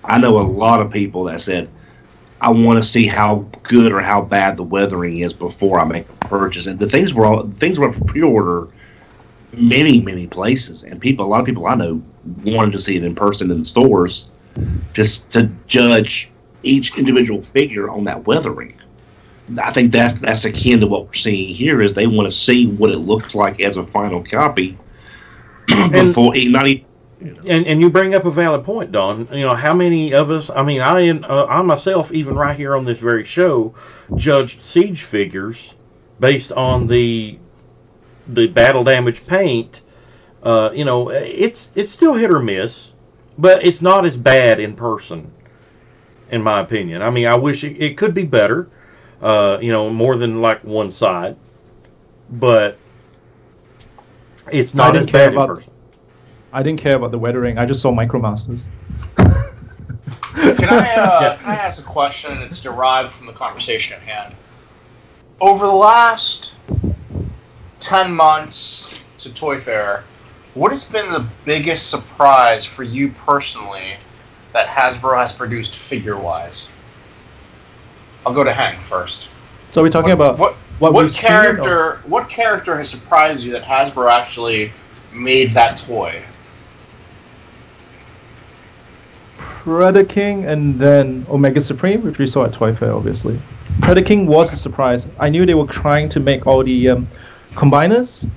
I know a lot of people that said, I want to see how good or how bad the weathering is before I make a purchase. And the things were for pre-order many places, and a lot of people I know wanted to see it in person in the stores just to judge each individual figure on that weathering. I think that's akin to what we're seeing here, is they want to see what it looks like as a final copy before And you bring up a valid point, Don. You know, how many of us, I mean, I myself, even right here on this very show, judged Siege figures based on the battle damage paint. You know, it's still hit or miss, but it's not as bad in person, in my opinion. I mean, I wish it could be better, you know, more than like one side, but it's not as bad in person. I didn't care about the weathering. I just saw MicroMasters. Can I ask a question that's derived from the conversation at hand? Over the last 10 months to Toy Fair, what has been the biggest surprise for you personally that Hasbro has produced figure-wise? I'll go to Hank first. So we're talking about what character has surprised you that Hasbro actually made that toy? Predaking and then Omega Supreme, which we saw at Toy Fair, obviously. Predaking was a surprise. I knew they were trying to make all the combiners,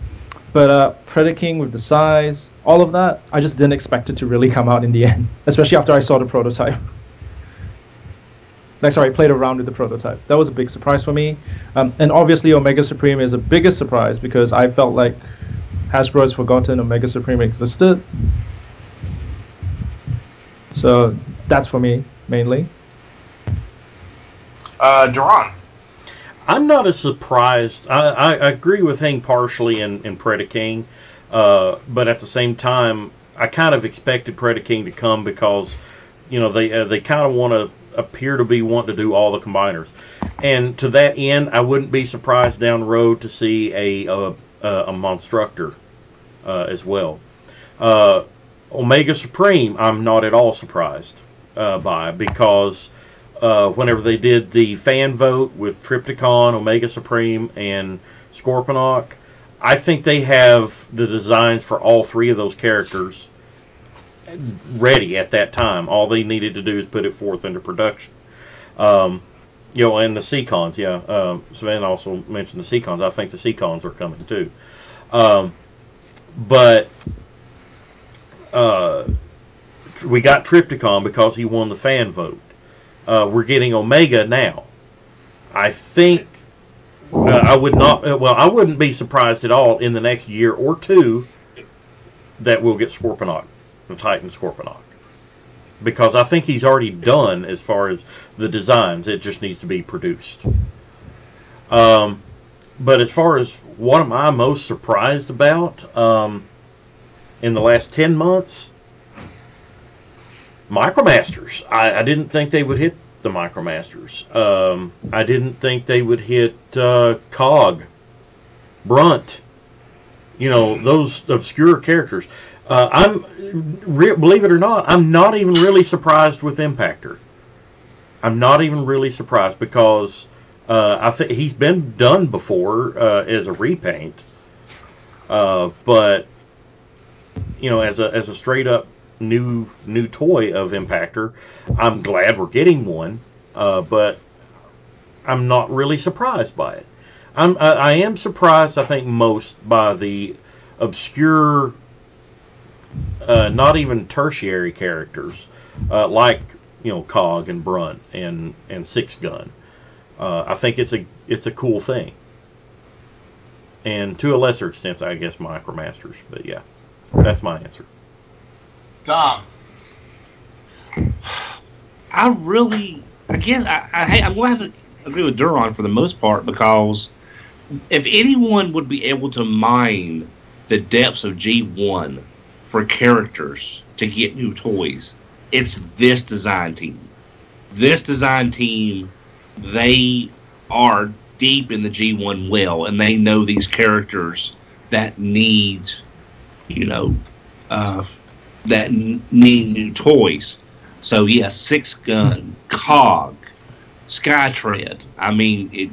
but Predaking with the size, all of that, I just didn't expect it to really come out in the end, especially after I saw the prototype. Played around with the prototype. That was a big surprise for me. And obviously Omega Supreme is a bigger surprise because I felt like Hasbro has forgotten Omega Supreme existed. So that's for me, mainly. Duran. I'm not as surprised. I agree with Hank partially in Predaking, but at the same time, I kind of expected Predaking to come because, you know, they kind of want to appear to be wanting to do all the combiners, and to that end, I wouldn't be surprised down the road to see a Monstructor as well. Omega Supreme, I'm not at all surprised by, because whenever they did the fan vote with Trypticon, Omega Supreme, and Scorponok, I think they have the designs for all three of those characters ready at that time. All they needed to do is put it forth into production. You know, and the Seacons, yeah. Sven also mentioned the Seacons. I think the Seacons are coming too. But we got Trypticon because he won the fan vote. We're getting Omega now. I think I wouldn't be surprised at all in the next year or two that we'll get Scorponok, the Titan Scorponok, because I think he's already done as far as the designs. It just needs to be produced. But as far as what am I most surprised about in the last 10 months, Micromasters. I didn't think they would hit the Micromasters. I didn't think they would hit Cog, Brunt. You know, those obscure characters. Believe it or not, I'm not even really surprised with Impactor. I'm not even really surprised because I think he's been done before as a repaint. But you know, as a straight up new toy of Impactor, I'm glad we're getting one. But I'm not really surprised by it. I am surprised, I think, most by the obscure, not even tertiary characters, like, you know, Cog and Brunt and Six Gun. I think it's a cool thing, and to a lesser extent, I guess, Micromasters. But yeah, that's my answer. Dom. I'm going to have to agree with Duran for the most part, because if anyone would be able to mine the depths of G1 for characters to get new toys, it's this design team. This design team, they are deep in the G1 well, and they know these characters that need, that need new toys. So yeah, Six Gun, Cog, Skytread. I mean,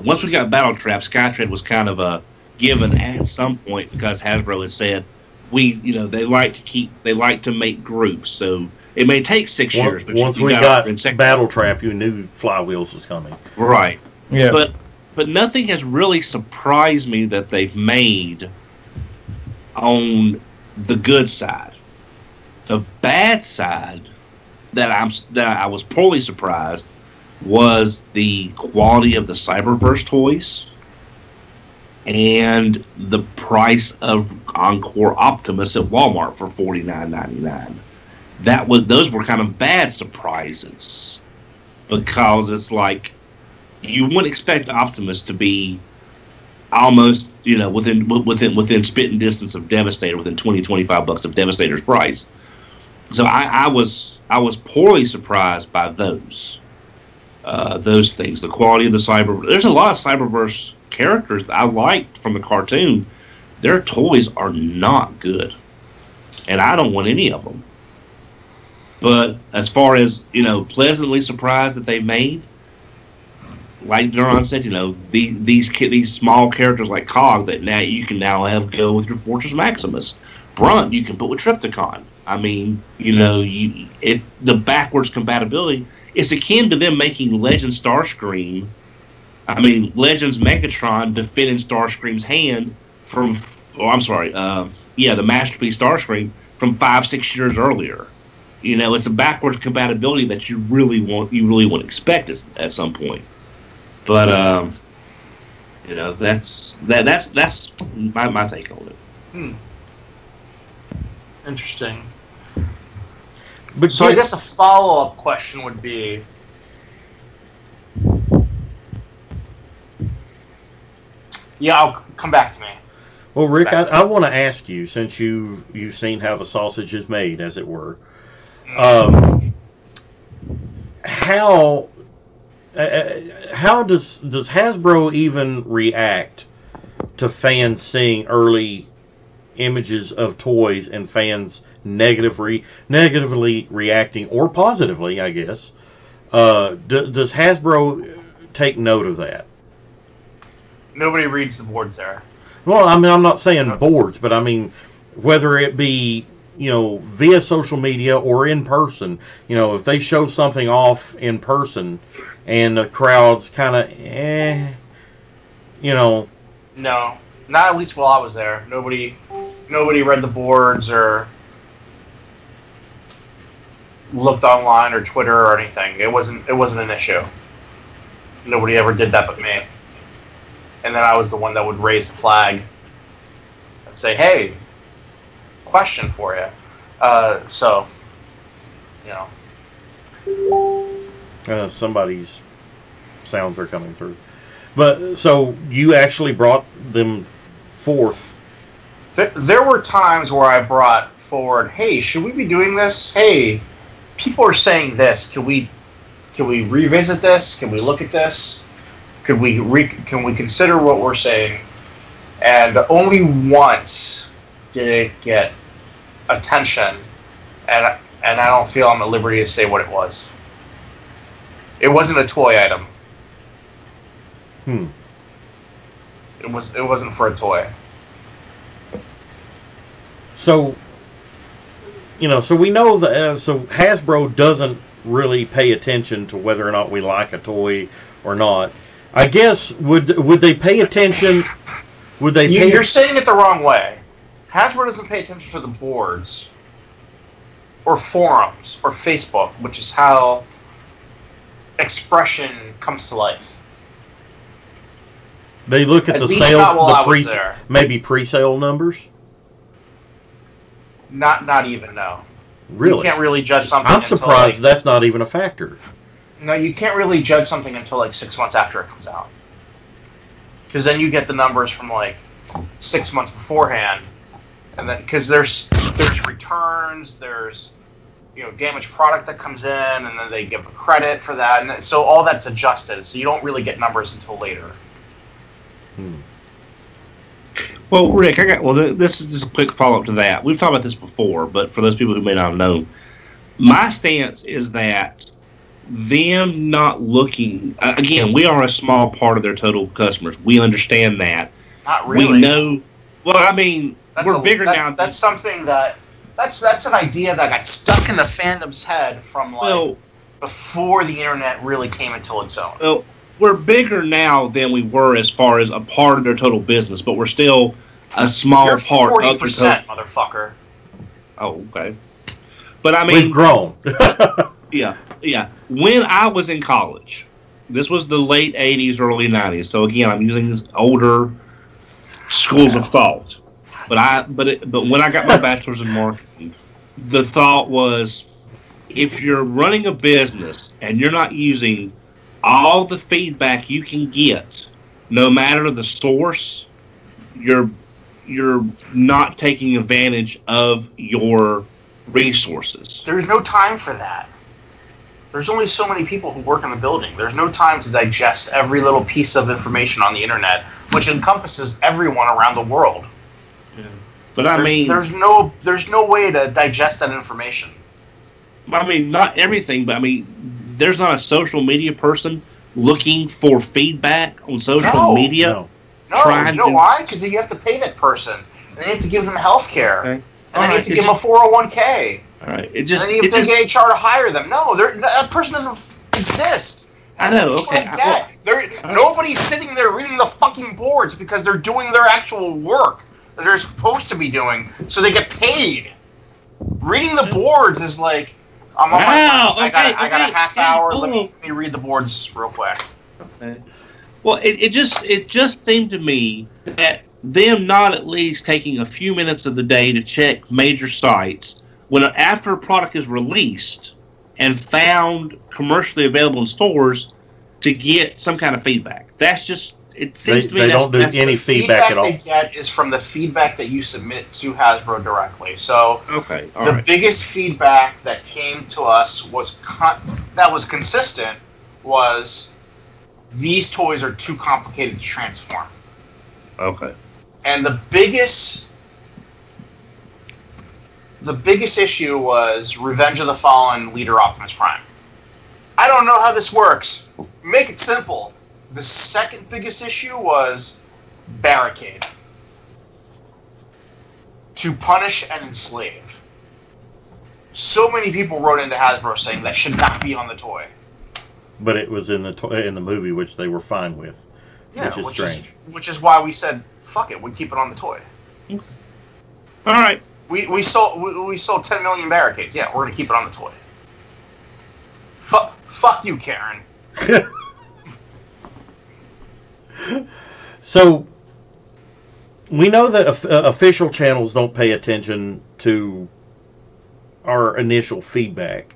once we got Battle Trap, Skytread was kind of a given at some point because Hasbro has said they like to make groups. So it may take 6 years, but once we got Battle Trap, you knew Flywheels was coming. Right. Yeah. But nothing has really surprised me that they've made on the good side. The bad side that I was poorly surprised was the quality of the Cyberverse toys and the price of Encore Optimus at Walmart for $49.99. Those were kind of bad surprises because it's like you wouldn't expect Optimus to be almost within spitting distance of Devastator, within $20-25 of Devastator's price. So I was poorly surprised by those things. The quality of the there's a lot of Cyberverse characters that I liked from the cartoon. Their toys are not good, and I don't want any of them. But as far as pleasantly surprised that they made, like Duran said, these small characters like Cog that now you can have go with your Fortress Maximus. Brunt you can put with Trypticon. I mean, the backwards compatibility, it's akin to them making Legends Starscream. I mean, Legends Megatron to fit in Starscream's hand the Masterpiece Starscream from 5-6 years earlier. It's a backwards compatibility that you really want to expect at some point. But that's my take on it. Interesting. But so I guess a follow-up question would be, I'll come back to me. Well, Rick, I want to ask you, since you've seen how the sausage is made, as it were, how does Hasbro even react to fans seeing early images of toys and fans negatively reacting, or positively, I guess? Does Hasbro take note of that? Nobody reads the boards there. Well, I mean, I'm not saying boards, but I mean, whether it be, via social media or in person, if they show something off in person and the crowd's kind of, No, not at least while I was there. Nobody read the boards or looked online or Twitter or anything. It wasn't an issue. Nobody ever did that but me. And then I was the one that would raise the flag and say, "Hey, question for you." Somebody's sounds are coming through. But so you actually brought them forth. There were times where I brought forward, "Hey, should we be doing this? Hey, people are saying this. Can we revisit this? Can we look at this? Can we consider what we're saying?" And only once did it get attention, and I don't feel I'm at liberty to say what it was. It wasn't a toy item. It wasn't for a toy. So, so we know that. So Hasbro doesn't really pay attention to whether or not we like a toy or not. I guess would they pay attention? Would they? You're saying it the wrong way. Hasbro doesn't pay attention to the boards, or forums, or Facebook, which is how expression comes to life. They look at the sales, maybe pre-sale numbers. Not even, no. Really? You can't really judge something. I'm surprised that's not even a factor. No, you can't really judge something until 6 months after it comes out. Because then you get the numbers from 6 months beforehand, and then because there's returns, there's damaged product that comes in, and then they give a credit for that, and so all that's adjusted. So you don't really get numbers until later. Well, Rick, this is just a quick follow up to that. We've talked about this before, but for those people who may not know, my stance is that them not looking again, we are a small part of their total customers. We understand that. Not really. We know. Well, I mean, we're bigger now. That's something that's an idea that got stuck in the fandom's head from before the internet really came into its own. Well, we're bigger now than we were as far as a part of their total business, but we're still a small You're part 40%, of their total. motherfucker. Oh, okay. But I mean, we've grown. Yeah. When I was in college, this was the late '80s, early '90s. So again, I'm using older schools of thought. But when I got my bachelor's in marketing, the thought was, if you're running a business and you're not using all the feedback you can get, no matter the source, you're not taking advantage of your resources. There's no time for that. There's only so many people who work in the building. There's no time to digest every little piece of information on the internet, which encompasses everyone around the world. Yeah. But I mean, there's no way to digest that information. I mean, not everything, but I mean, there's not a social media person looking for feedback on social media. No, you know why? Because you have to pay that person, and then you have to give them health care, okay. And then you have to give them a 401k. All right. And then you have to get HR to hire them. No, that person doesn't exist. I know, okay. Nobody's sitting there reading the fucking boards because they're doing their actual work that they're supposed to be doing, so they get paid. Reading the boards is like, I'm on my lunch. I got a half hour. Let me read the boards real quick. Okay. Well, it just seemed to me that them not at least taking a few minutes of the day to check major sites when after a product is released and found commercially available in stores to get some kind of feedback. That's just, it seems to me they don't do any feedback at all. The feedback they get is from the feedback that you submit to Hasbro directly. So okay, the biggest feedback that came to us that was consistent was, these toys are too complicated to transform. Okay. And the biggest issue was Revenge of the Fallen Leader Optimus Prime. I don't know how this works. Make it simple. The second biggest issue was Barricade. To punish and enslave. So many people wrote into Hasbro saying that should not be on the toy. But it was in the movie, which they were fine with, which is strange. Which is why we said, fuck it, we keep it on the toy. All right. We sold 10 million barricades. Yeah, we're gonna keep it on the toy. Fuck you, Karen. So we know that official channels don't pay attention to our initial feedback.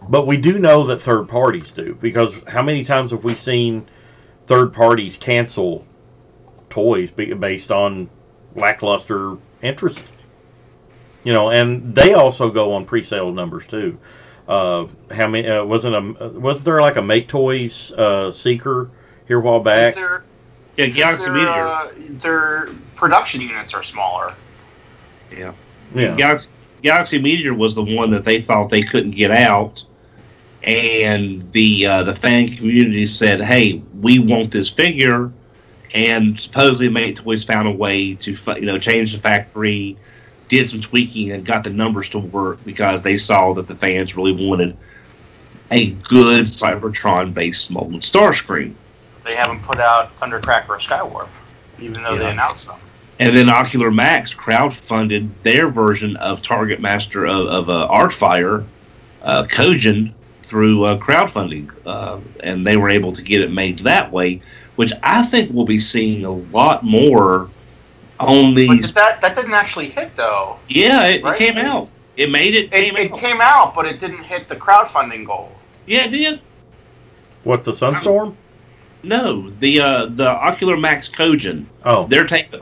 But we do know that third parties do, because how many times have we seen third parties cancel toys based on lackluster interest? And they also go on pre-sale numbers too. How many? Wasn't there like a Make Toys Seeker here a while back? Yeah, Galaxy Meteor. Their production units are smaller. Yeah. Galaxy Meteor was the one that they thought they couldn't get out. And the fan community said, "Hey, we want this figure," and supposedly Make Toys found a way to change the factory, did some tweaking, and got the numbers to work because they saw that the fans really wanted a good Cybertron-based Molten Starscream. They haven't put out Thundercracker or Skywarp, even though they announced them. And then Ocular Max crowdfunded their version of Target Master of Artfire, Kojin, through crowdfunding, and they were able to get it made that way, which I think we'll be seeing a lot more on these. But that didn't actually hit, though. Yeah, it came out. It made it. It came out, but it didn't hit the crowdfunding goal. Yeah, it did. What, the Sunstorm? No, the Ocular Max Kojin. Oh, they're taking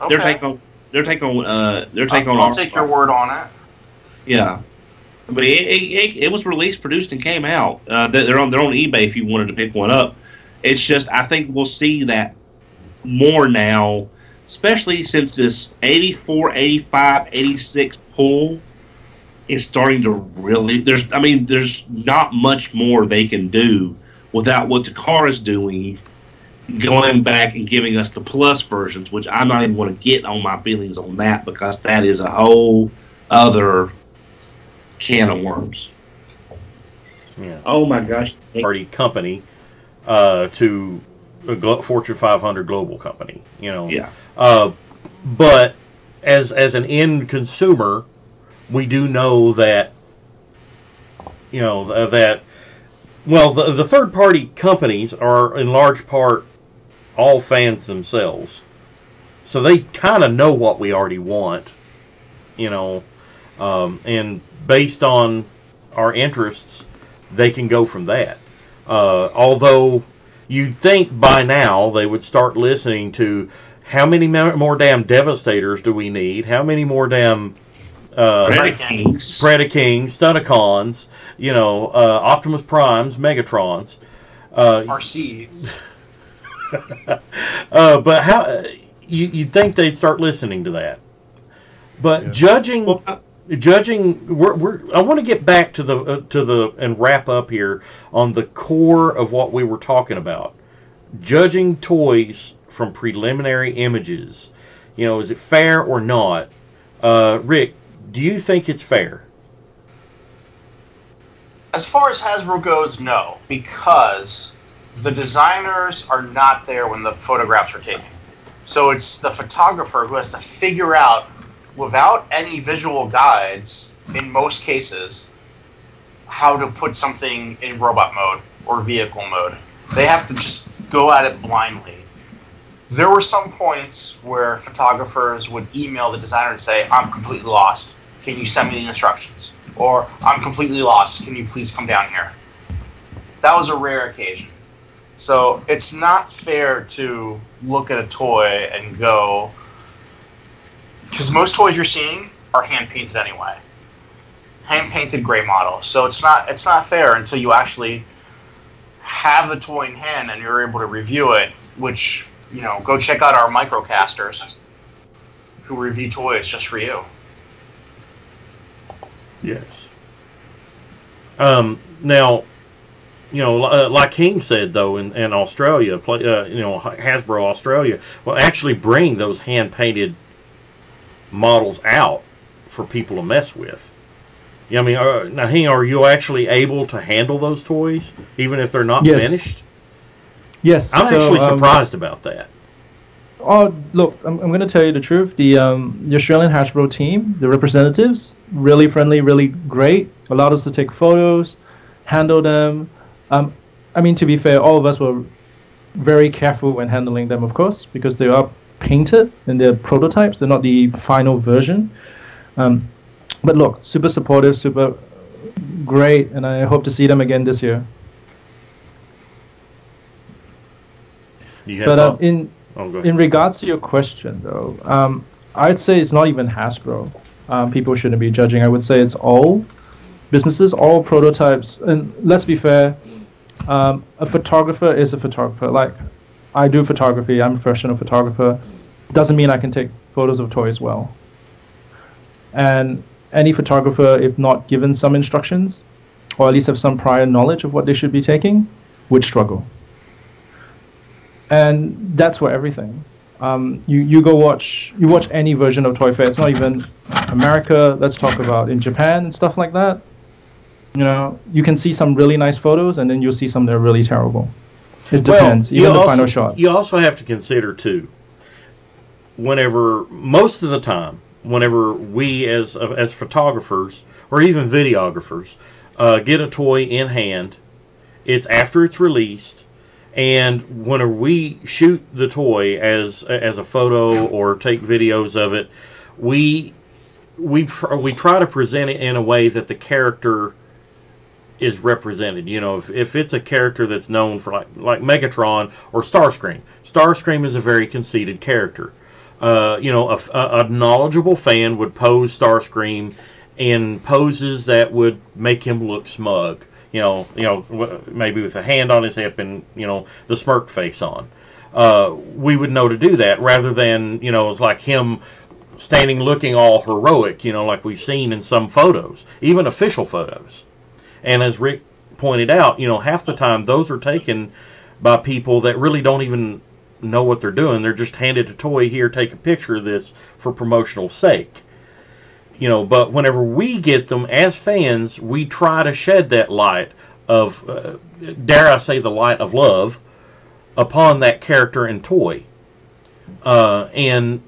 They're taking on. I'll take your word on it. Yeah, but it was released, produced, and came out. They're on eBay if you wanted to pick one up. It's just I think we'll see that more now, especially since this 84, 85, 86 pull is starting to really. There's not much more they can do without what the car is doing, going back and giving us the plus versions, which I'm not even going to get on my feelings on that because that is a whole other can of worms. Yeah. Oh my gosh! Party company to a Fortune 500 global company. Yeah. But as an end consumer, we do know that the third party companies are in large part all fans themselves, so they kind of know what we already want, and based on our interests, they can go from that. Although you'd think by now they would start listening to how many more damn Devastators do we need? How many more damn Predakings, Stunticons, Optimus Primes, Megatrons, RCs. But how you'd think they'd start listening to that? But judging, I want to get back to the and wrap up here on the core of what we were talking about. Judging toys from preliminary images. Is it fair or not? Rick, do you think it's fair? As far as Hasbro goes, no, because the designers are not there when the photographs are taken. So it's the photographer who has to figure out, without any visual guides, in most cases, how to put something in robot mode or vehicle mode. They have to just go at it blindly. There were some points where photographers would email the designer and say, I'm completely lost. Can you send me the instructions? Or, I'm completely lost. Can you please come down here? That was a rare occasion. So it's not fair to look at a toy and go, because most toys you're seeing are hand-painted anyway. Hand-painted gray models. So it's not fair until you actually have the toy in hand and you're able to review it, which, go check out our microcasters who review toys just for you. Yes. Now, like King said, though, in Australia, Hasbro Australia will actually bring those hand-painted models out for people to mess with. Now, are you actually able to handle those toys, even if they're not finished? Yes. I'm actually surprised about that. Oh, look, I'm going to tell you the truth. The Australian Hasbro team, the representatives, really friendly, really great. Allowed us to take photos, handle them. To be fair, all of us were very careful when handling them, of course, because they are painted and they're prototypes. They're not the final version. But look, super supportive, super great, and I hope to see them again this year. But in regards to your question, though, I'd say it's not even Hasbro. People shouldn't be judging. I would say it's all businesses, all prototypes. And let's be fair, a photographer is a photographer. Like, I do photography. I'm a professional photographer. Doesn't mean I can take photos of toys well. And any photographer, if not given some instructions, or at least have some prior knowledge of what they should be taking, would struggle. And that's for everything. You watch any version of Toy Fair. It's not even America. Let's talk about in Japan and stuff like that. You can see some really nice photos, and then you'll see some that are really terrible. It depends, even the final shots. You also have to consider too. Most of the time, whenever we as photographers or even videographers get a toy in hand, it's after it's released. And whenever we shoot the toy as a photo or take videos of it, we try to present it in a way that the character is represented. If it's a character that's known for like Megatron or Starscream. Starscream is a very conceited character. A knowledgeable fan would pose Starscream in poses that would make him look smug. Maybe with a hand on his hip and the smirk face on. We would know to do that rather than it's like him standing looking all heroic. Like we've seen in some photos, even official photos. And as Rick pointed out, half the time those are taken by people that really don't even know what they're doing. They're just handed a toy, here, take a picture of this for promotional sake. But whenever we get them as fans, we try to shed that light of, dare I say, the light of love upon that character and toy. And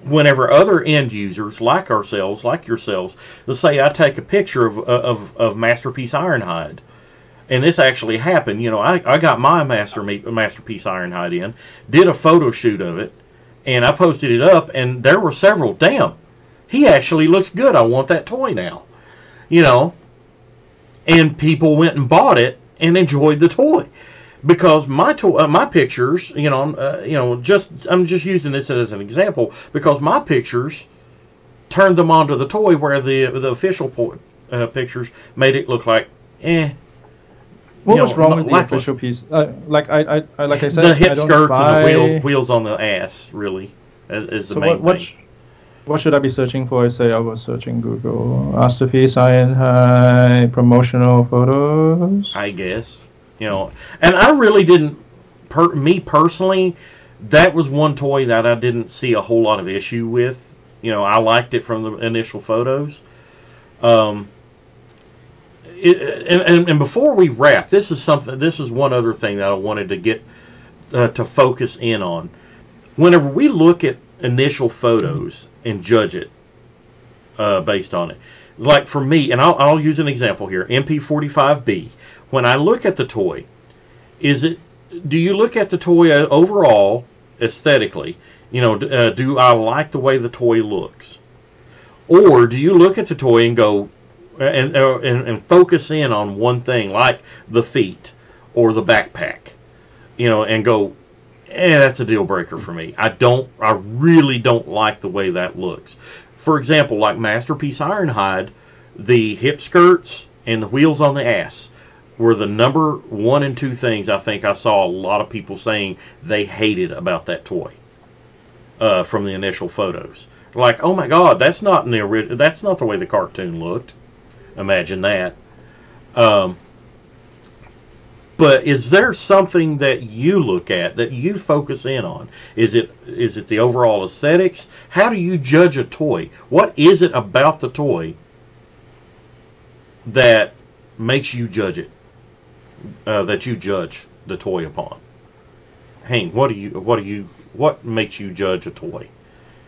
whenever other end users like ourselves, like yourselves, let's say I take a picture of Masterpiece Ironhide. And this actually happened. I got my Masterpiece Ironhide in, did a photo shoot of it, and I posted it up, and there were several, damn, he actually looks good. I want that toy now. And people went and bought it and enjoyed the toy. Because my pictures, I'm just using this as an example, because my pictures turned them onto the toy, where the official pictures made it look like, What was wrong with the official piece? Like I said, the hip skirts and the wheels on the ass, really, is the main thing. What should I be searching for? Say I was searching Google Masterpiece Ironhide promotional photos. I guess, and I really didn't. Me personally, that was one toy that I didn't see a whole lot of issue with. I liked it from the initial photos. And before we wrap, this is one other thing that I wanted to get to focus in on. Whenever we look at initial photos and judge it based on it, like for me, and I'll use an example here, MP45B. When I look at the toy, do you look at the toy overall aesthetically? Do I like the way the toy looks, or do you look at the toy and go and focus in on one thing, like the feet or the backpack, and go, that's a deal breaker for me. I really don't like the way that looks. For example, like Masterpiece Ironhide, the hip skirts and the wheels on the ass were the number 1 and 2 things I think I saw a lot of people saying they hated about that toy from the initial photos. Like, oh my God, that's not the way the cartoon looked. Imagine that. But is there something that you look at, that you focus in on? Is it the overall aesthetics? How do you judge a toy? What is it about the toy that makes you judge it? That you judge the toy upon? Hank, what makes you judge a toy?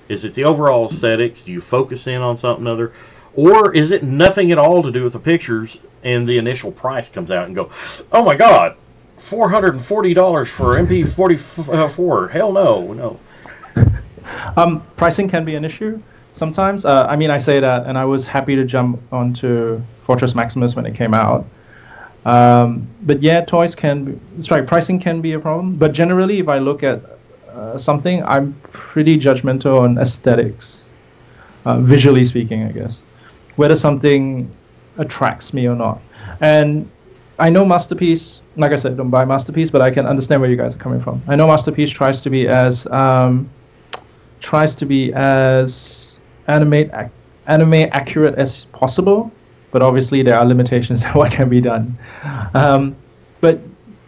Is it the overall aesthetics? Do you focus in on something other? Or is it nothing at all to do with the pictures, and the initial price comes out and go, oh my God, $440 for MP44? Hell no. Pricing can be an issue sometimes. I say that, and I was happy to jump onto Fortress Maximus when it came out. But yeah, pricing can be a problem. But generally, if I look at something, I'm pretty judgmental on aesthetics, visually speaking, I guess. Whether something attracts me or not. And I know Masterpiece, like I said, don't buy Masterpiece, but I can understand where you guys are coming from. I know Masterpiece tries to be as anime accurate as possible, but obviously there are limitations to what can be done. But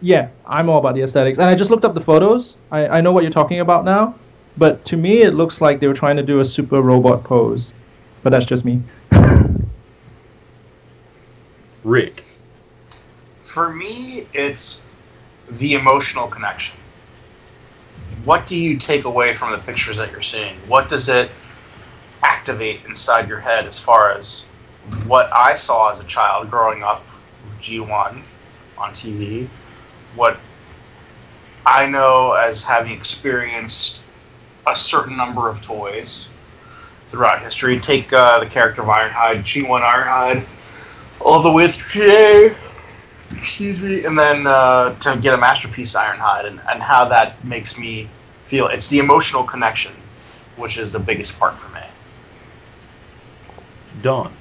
yeah, I'm all about the aesthetics. And I just looked up the photos. I know what you're talking about now, but to me it looks like they were trying to do a super robot pose. But that's just me. Rick. For me, it's the emotional connection. What do you take away from the pictures that you're seeing? What does it activate inside your head as far as what I saw as a child growing up with G1 on TV? What I know as having experienced a certain number of toys throughout history. Take the character of Ironhide, G1 Ironhide, all the way through today, and then to get a Masterpiece Ironhide and how that makes me feel. It's the emotional connection which is the biggest part for me. Don.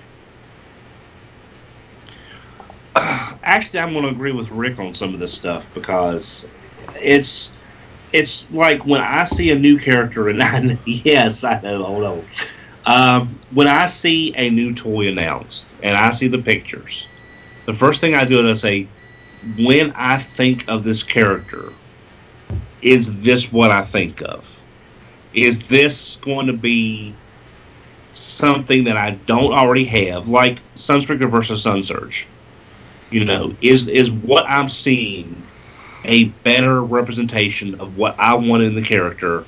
Actually, I'm going to agree with Rick on some of this stuff because it's like when I see a new character, and yes, I know, hold on. When I see a new toy announced and I see the pictures, the first thing I do is I say, when I think of this character, is this what I think of? Is this going to be something that I don't already have, like Sunstreaker versus Sunsurge? You know, is what I'm seeing a better representation of what I want in the character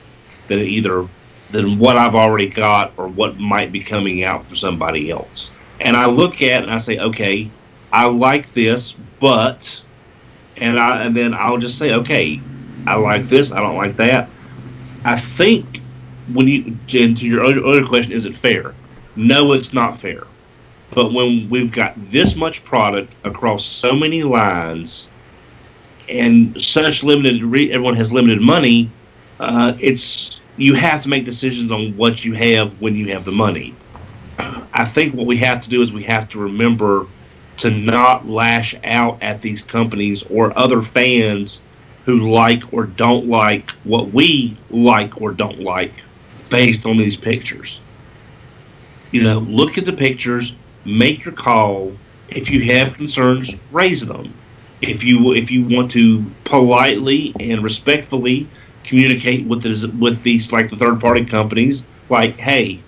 than what I've already got or what might be coming out for somebody else? And I look at it and I say, okay, I like this, but, and then I'll just say, okay, I like this, I don't like that. I think when you, and to your other question, is it fair? No, it's not fair. But when we've got this much product across so many lines and such limited, everyone has limited money, you have to make decisions on what you have when you have the money. I think what we have to do is we have to remember to not lash out at these companies or other fans who like or don't like what we like or don't like based on these pictures. You know, look at the pictures, make your call. If you have concerns, raise them. If you want to politely and respectfully communicate with these like the third party companies, like, hey,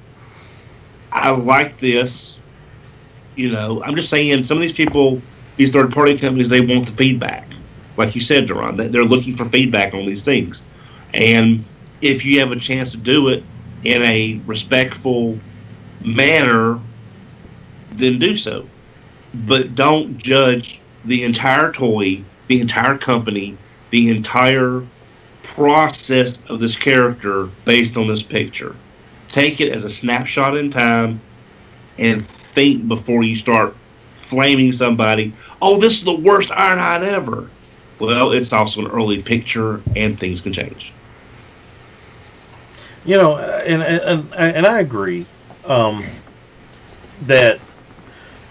I like this. You know, I'm just saying, some of these people, these third party companies, they want the feedback. Like you said, Duran, they're looking for feedback on these things. And if you have a chance to do it in a respectful manner, then do so. But don't judge the entire toy, the entire company, the entire process of this character based on this picture. Take it as a snapshot in time and think before you start flaming somebody. Oh, this is the worst Ironhide ever. Well, it's also an early picture and things can change. You know, and I agree that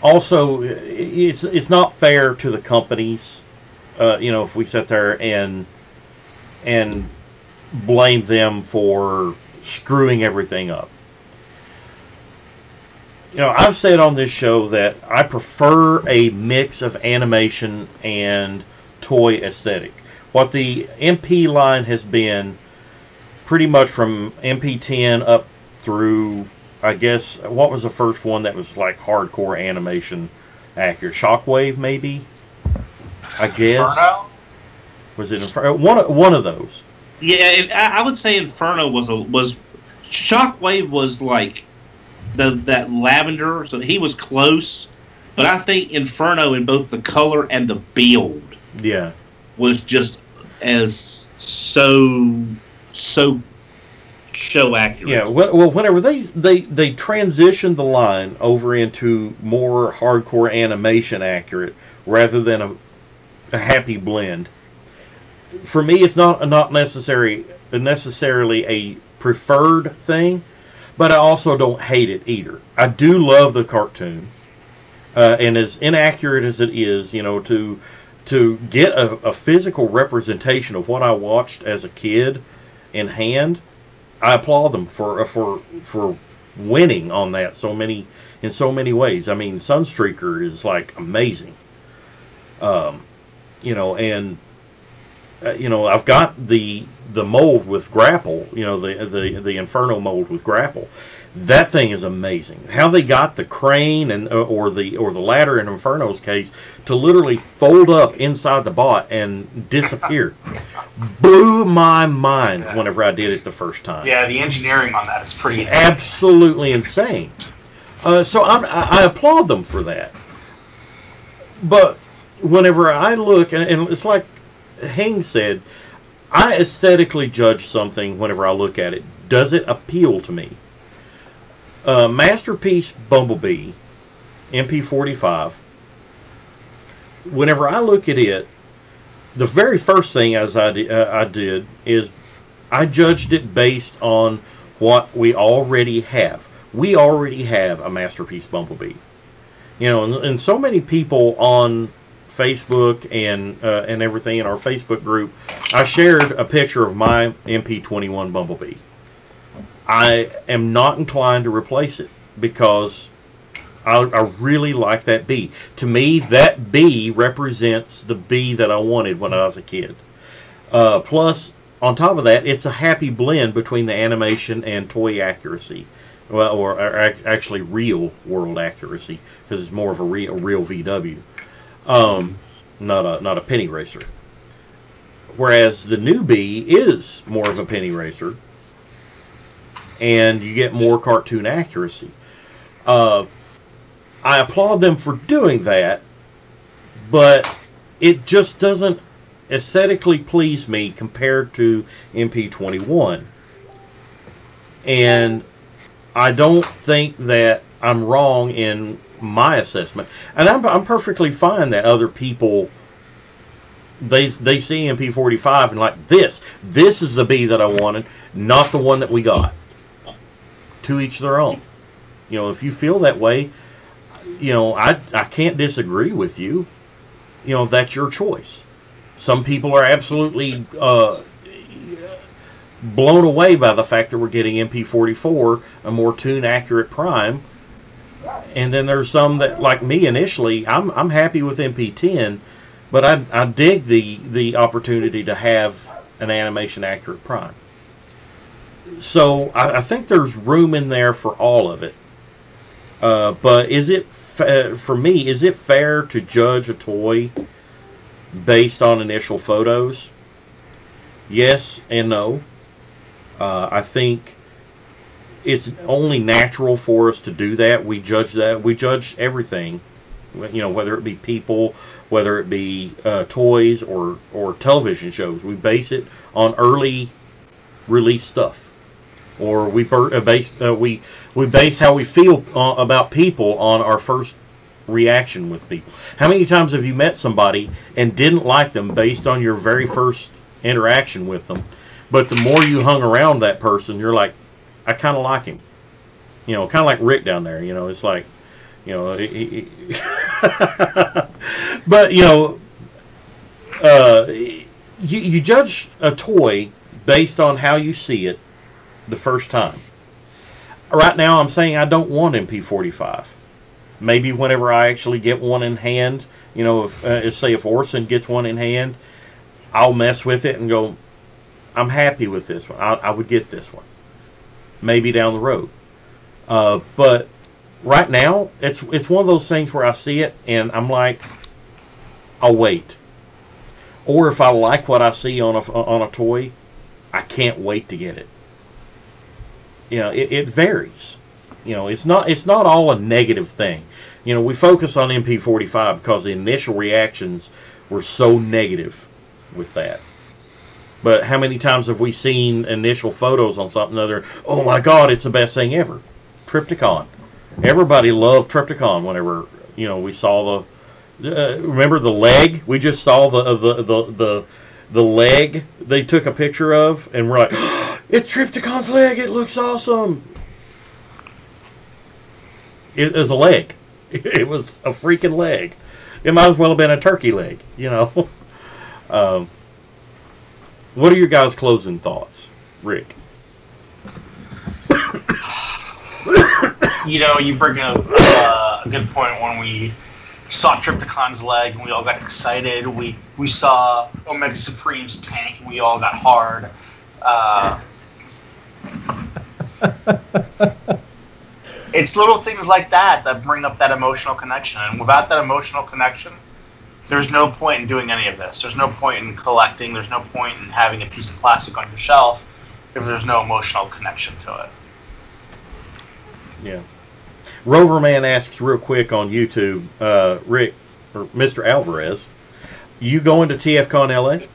also it's not fair to the companies. You know, if we sit there and blame them for screwing everything up. You know, I've said on this show that I prefer a mix of animation and toy aesthetic. What the MP line has been pretty much from MP10 up through, I guess, what was the first one that was like hardcore animation accurate? Shockwave, maybe? I guess. Inferno? Was it Inferno? One of those. Yeah, I would say Inferno was Shockwave was like that lavender, so he was close. But I think Inferno in both the color and the build, yeah, was just as so show accurate. Yeah, well, whenever they transitioned the line over into more hardcore animation accurate rather than a happy blend. For me, it's not necessarily a preferred thing, but I also don't hate it either. I do love the cartoon, and as inaccurate as it is, you know, to get a physical representation of what I watched as a kid in hand, I applaud them for winning on that in so many ways. I mean, Sunstreaker is like amazing, you know, and you know, I've got the mold with grapple, you know, the Inferno mold with grapple. That thing is amazing. How they got the crane and or the ladder in Inferno's case to literally fold up inside the bot and disappear blew my mind whenever I did it the first time. Yeah, the engineering on that is pretty insane. Absolutely insane. So I applaud them for that. But whenever I look, and it's like Hing said, I aesthetically judge something whenever I look at it. Does it appeal to me? Masterpiece Bumblebee, MP45, whenever I look at it, the very first thing I did is I judged it based on what we already have. We already have a Masterpiece Bumblebee. You know, and so many people on Facebook and everything in our Facebook group, I shared a picture of my MP21 Bumblebee. I am not inclined to replace it because I really like that bee. To me, that bee represents the bee that I wanted when I was a kid. Plus, on top of that, it's a happy blend between the animation and toy accuracy. Well, or actually real world accuracy, because it's more of a real VW, not a penny racer. Whereas the new bee is more of a penny racer, and you get more cartoon accuracy. I applaud them for doing that, but it just doesn't aesthetically please me compared to MP21. And I don't think that I'm wrong in my assessment. And I'm perfectly fine that other people, they see MP45 and like, this is the bee that I wanted, not the one that we got. To each their own. You know, if you feel that way, you know, I can't disagree with you. You know, that's your choice. Some people are absolutely blown away by the fact that we're getting MP44, a more tune accurate prime. And then there's some that, like me initially, I'm happy with MP10, but I dig the opportunity to have an animation accurate prime. So I think there's room in there for all of it. But is it, for me, is it fair to judge a toy based on initial photos? Yes and no. I think it's only natural for us to do that. We judge that. We judge everything, you know, whether it be people, whether it be toys or television shows. We base it on early release stuff, or we base how we feel about people on our first reaction with people. How many times have you met somebody and didn't like them based on your very first interaction with them? But the more you hung around that person, you're like, I kind of like him. You know, kind of like Rick down there. You know, it's like, you know, but, you know, you judge a toy based on how you see it the first time. Right now, I'm saying I don't want MP45. Maybe whenever I actually get one in hand, you know, if say if Orson gets one in hand, I'll mess with it and go, I'm happy with this one. I would get this one. Maybe down the road. But right now, it's one of those things where I see it and I'm like, I'll wait. Or if I like what I see on a toy, I can't wait to get it. You know, it varies. You know, it's not all a negative thing. You know, we focus on MP45 because the initial reactions were so negative with that. But how many times have we seen initial photos on something other? Oh my God, it's the best thing ever. Trypticon. Everybody loved Trypticon whenever, you know, we saw the. Remember the leg? We just saw the leg they took a picture of, and we're like, oh, it's Trypticon's leg. It looks awesome. It was a leg. It was a freaking leg. It might as well have been a turkey leg, you know. What are your guys' closing thoughts, Rick? You know, you bring up a good point. When we saw Trypticon's leg and we all got excited, we saw Omega Supreme's tank and we all got hard. It's little things like that that bring up that emotional connection. And without that emotional connection, there's no point in doing any of this. There's no point in collecting. There's no point in having a piece of plastic on your shelf if there's no emotional connection to it. Yeah. Roverman asks real quick on YouTube, Rick, or Mr. Alvarez, you going to TFCon LA?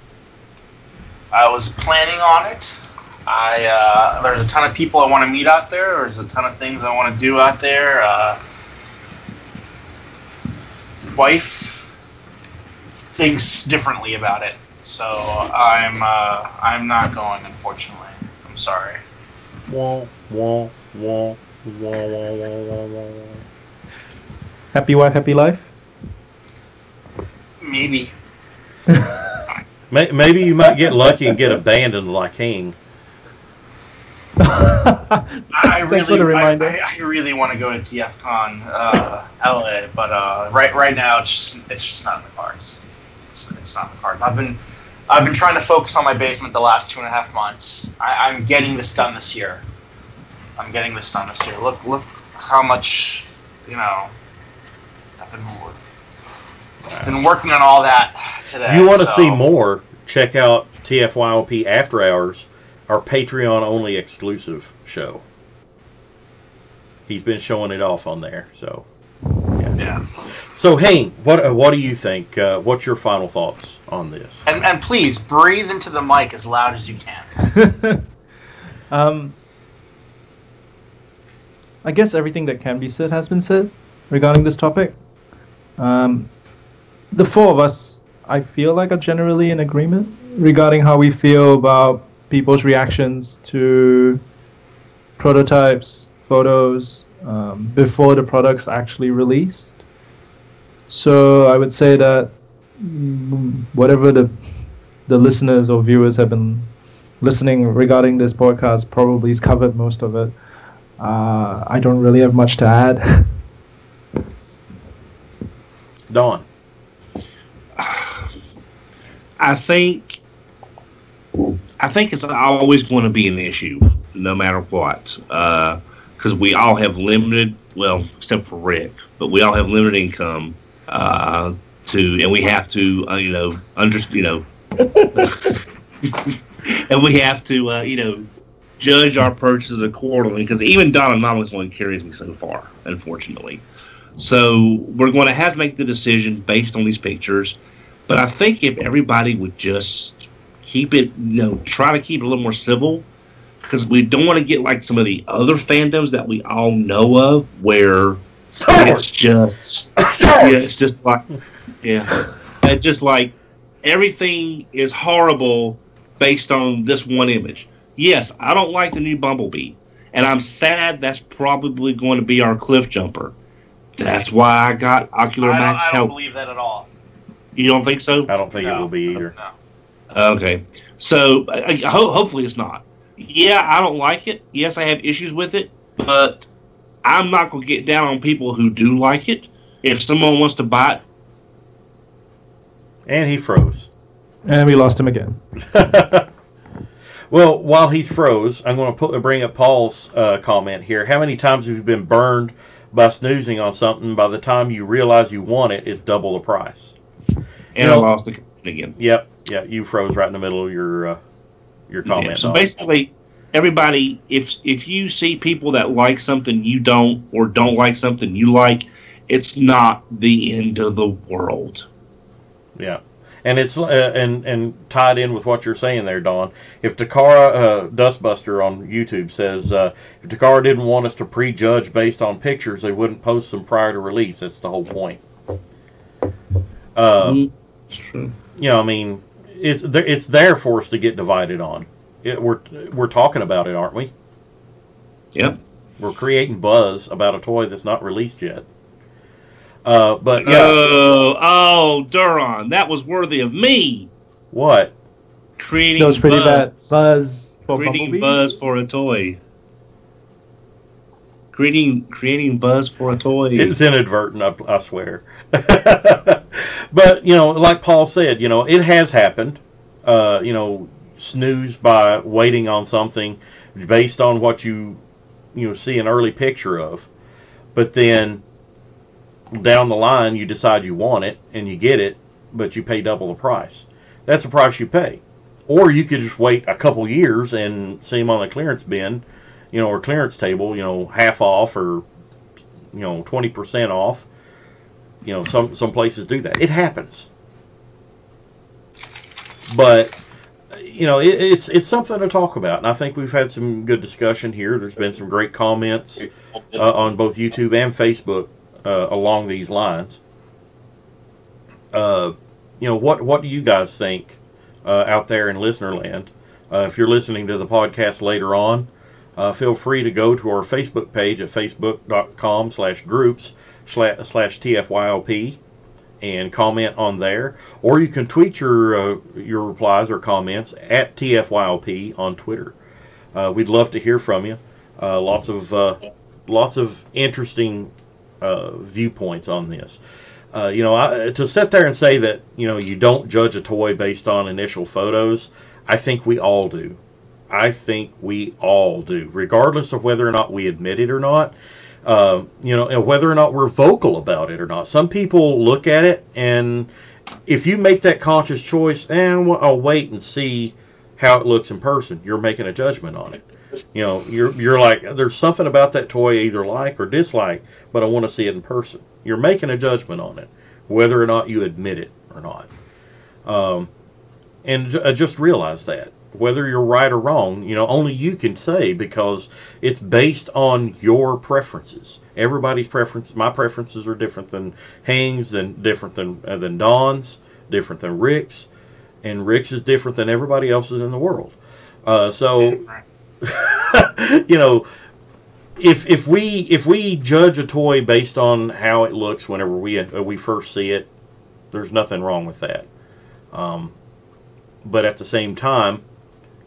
I was planning on it. There's a ton of people I want to meet out there. There's a ton of things I want to do out there. Wife thinks differently about it, so I'm not going, unfortunately. I'm sorry. Wah, wah, wah, wah, wah, wah, wah, wah. Happy wife, happy life. Maybe. Maybe you might get lucky and get abandoned like King. I Thanks for the reminder. I really want to go to TFCon LA, but right now it's just not in the cards. It's not in the cards. I've been trying to focus on my basement the last 2.5 months. I'm getting this done this year. Look how much, I've been working on all that today. You want to see more? Check out TFYLP After Hours, our Patreon-only exclusive show. He's been showing it off on there, so Yeah. So, Hayne, what do you think? What's your final thoughts on this? And please breathe into the mic as loud as you can. I guess everything that can be said has been said regarding this topic. The four of us, I feel like, are generally in agreement regarding how we feel about people's reactions to prototypes, photos, before the product's actually released. So I would say that whatever the listeners or viewers have been listening regarding this podcast probably has covered most of it. I don't really have much to add. Dawn. I think it's always going to be an issue, no matter what, because we all have limited, well, except for Rick, but we all have limited income, and we have to, and we have to, judge our purchases accordingly, because even Dononomics only carries me so far, unfortunately. So we're going to have to make the decision based on these pictures. But I think if everybody would just keep it, try to keep it a little more civil, because we don't want to get like some of the other fandoms that we all know of, where it's just, it's just like everything is horrible based on this one image. Yes, I don't like the new Bumblebee, and I'm sad that's probably going to be our cliff jumper. That's why I got Ocular Max I Help. don't believe that at all. You don't think so? I don't think it will be either. No. Okay. So hopefully it's not. Yeah, I don't like it. Yes, I have issues with it, but I'm not going to get down on people who do like it. If someone wants to buy it. And he froze. And we lost him again. Well, while he's froze, I'm going to bring up Paul's comment here. How many times have you been burned by snoozing on something? By the time you realize you want it, it's double the price. And I lost the comment again. Yep. Yeah, you froze right in the middle of your comment. Yeah, so basically, everybody, if you see people that like something you don't, or don't like something you like, it's not the end of the world. Yeah. And it's and tied in with what you're saying there, Don. If Takara Dustbuster on YouTube says if Takara didn't want us to prejudge based on pictures, they wouldn't post them prior to release. That's the whole point. True. I mean, it's there for us to get divided on. We're talking about it, aren't we? Yep. We're creating buzz about a toy that's not released yet. But yeah. Oh, Duron, that was worthy of me. What? Creating That was pretty bad. buzz. Buzz for Creating Bumblebee? buzz for a toy. Creating buzz for a toy. It's inadvertent, I swear. But, like Paul said, it has happened. Snooze by waiting on something based on what you see an early picture of. But then down the line, you decide you want it, and you get it, but you pay double the price. That's the price you pay. Or you could just wait a couple years and see them on the clearance bin, or clearance table, half off or, 20% off. Some places do that. It happens. But, it's something to talk about. And I think we've had some good discussion here. There's been some great comments on both YouTube and Facebook along these lines. What do you guys think out there in listener land? If you're listening to the podcast later on, feel free to go to our Facebook page at facebook.com/groups/TFYLP and comment on there, or you can tweet your replies or comments at TFYLP on Twitter. We'd love to hear from you. Lots of interesting viewpoints on this. To sit there and say that you don't judge a toy based on initial photos, I think we all do. Regardless of whether or not we admit it or not. And whether or not we're vocal about it or not. Some people look at it, and if you make that conscious choice, I'll wait and see how it looks in person, you're making a judgment on it. You're like, there's something about that toy I either like or dislike, but I want to see it in person. You're making a judgment on it, whether or not you admit it or not. And just realize that. Whether you're right or wrong, only you can say, because it's based on your preferences. Everybody's preferences, my preferences are different than Hank's, and different than Don's, different than Rick's, and Rick's is different than everybody else's in the world. If we judge a toy based on how it looks whenever we first see it, there's nothing wrong with that. But at the same time,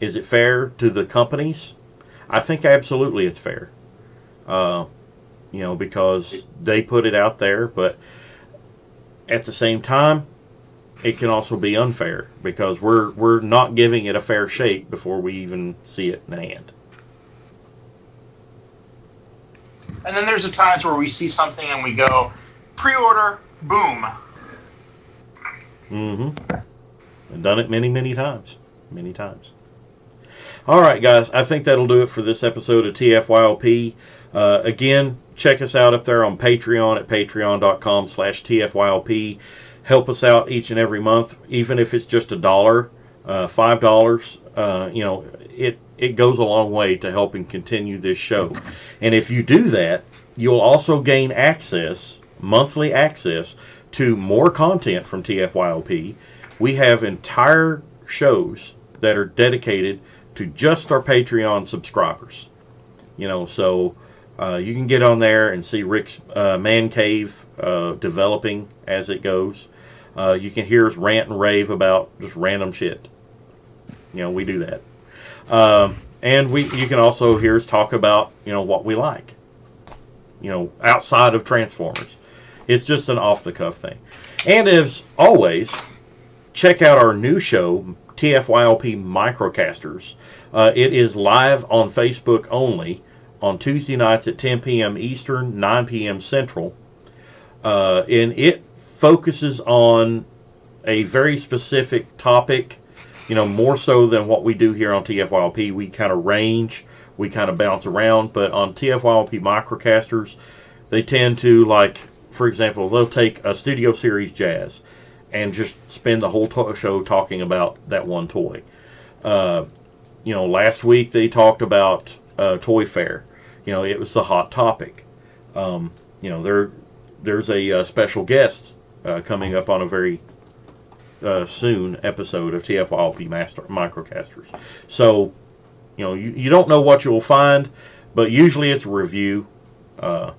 is it fair to the companies? I think absolutely it's fair. Because they put it out there, but at the same time, it can also be unfair because we're not giving it a fair shake before we even see it in hand. And then there's the times where we see something and we go, pre-order, boom. Mm-hmm. I've done it many, many times. Many times. All right, guys. I think that'll do it for this episode of TFYLP. Again, check us out up there on Patreon at patreon.com/TFYLP. Help us out each and every month, even if it's just $1, $5. It goes a long way to helping continue this show. And if you do that, you'll also gain monthly access to more content from TFYLP. We have entire shows that are dedicated to just our Patreon subscribers. So you can get on there and see Rick's man cave developing as it goes. You can hear us rant and rave about just random shit. We do that. And you can also hear us talk about, what we like. Outside of Transformers. It's just an off-the-cuff thing. And as always, check out our new show, TFYLP Microcasters. It is live on Facebook only on Tuesday nights at 10 p.m. Eastern, 9 p.m. Central. And it focuses on a very specific topic, more so than what we do here on TFYLP. We kind of range, we kind of bounce around, but on TFYLP Microcasters, they tend to, for example, they'll take a Studio Series Jazz and just spend the whole show talking about that one toy. Last week they talked about Toy Fair. It was the hot topic. There's a special guest coming up on a very soon episode of TFYLP Microcasters. So, you don't know what you'll find, but usually it's a review on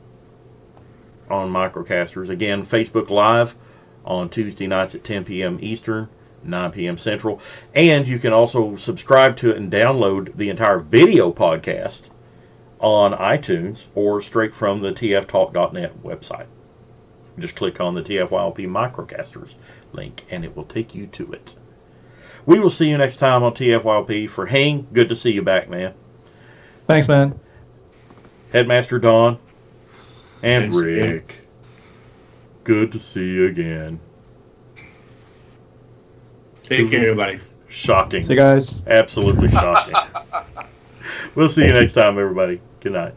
Microcasters. Again, Facebook Live on Tuesday nights at 10 p.m. Eastern, 9 p.m. Central. And you can also subscribe to it and download the entire video podcast on iTunes or straight from the tftalk.net website. Just click on the TFYLP Microcasters link and it will take you to it. We will see you next time on TFYLP. For Hank, good to see you back, man. Thanks, man. Headmaster Don and Rick. Good to see you again. Take care, everybody. Shocking. See you guys. Absolutely shocking. We'll see you next time, everybody. Good night.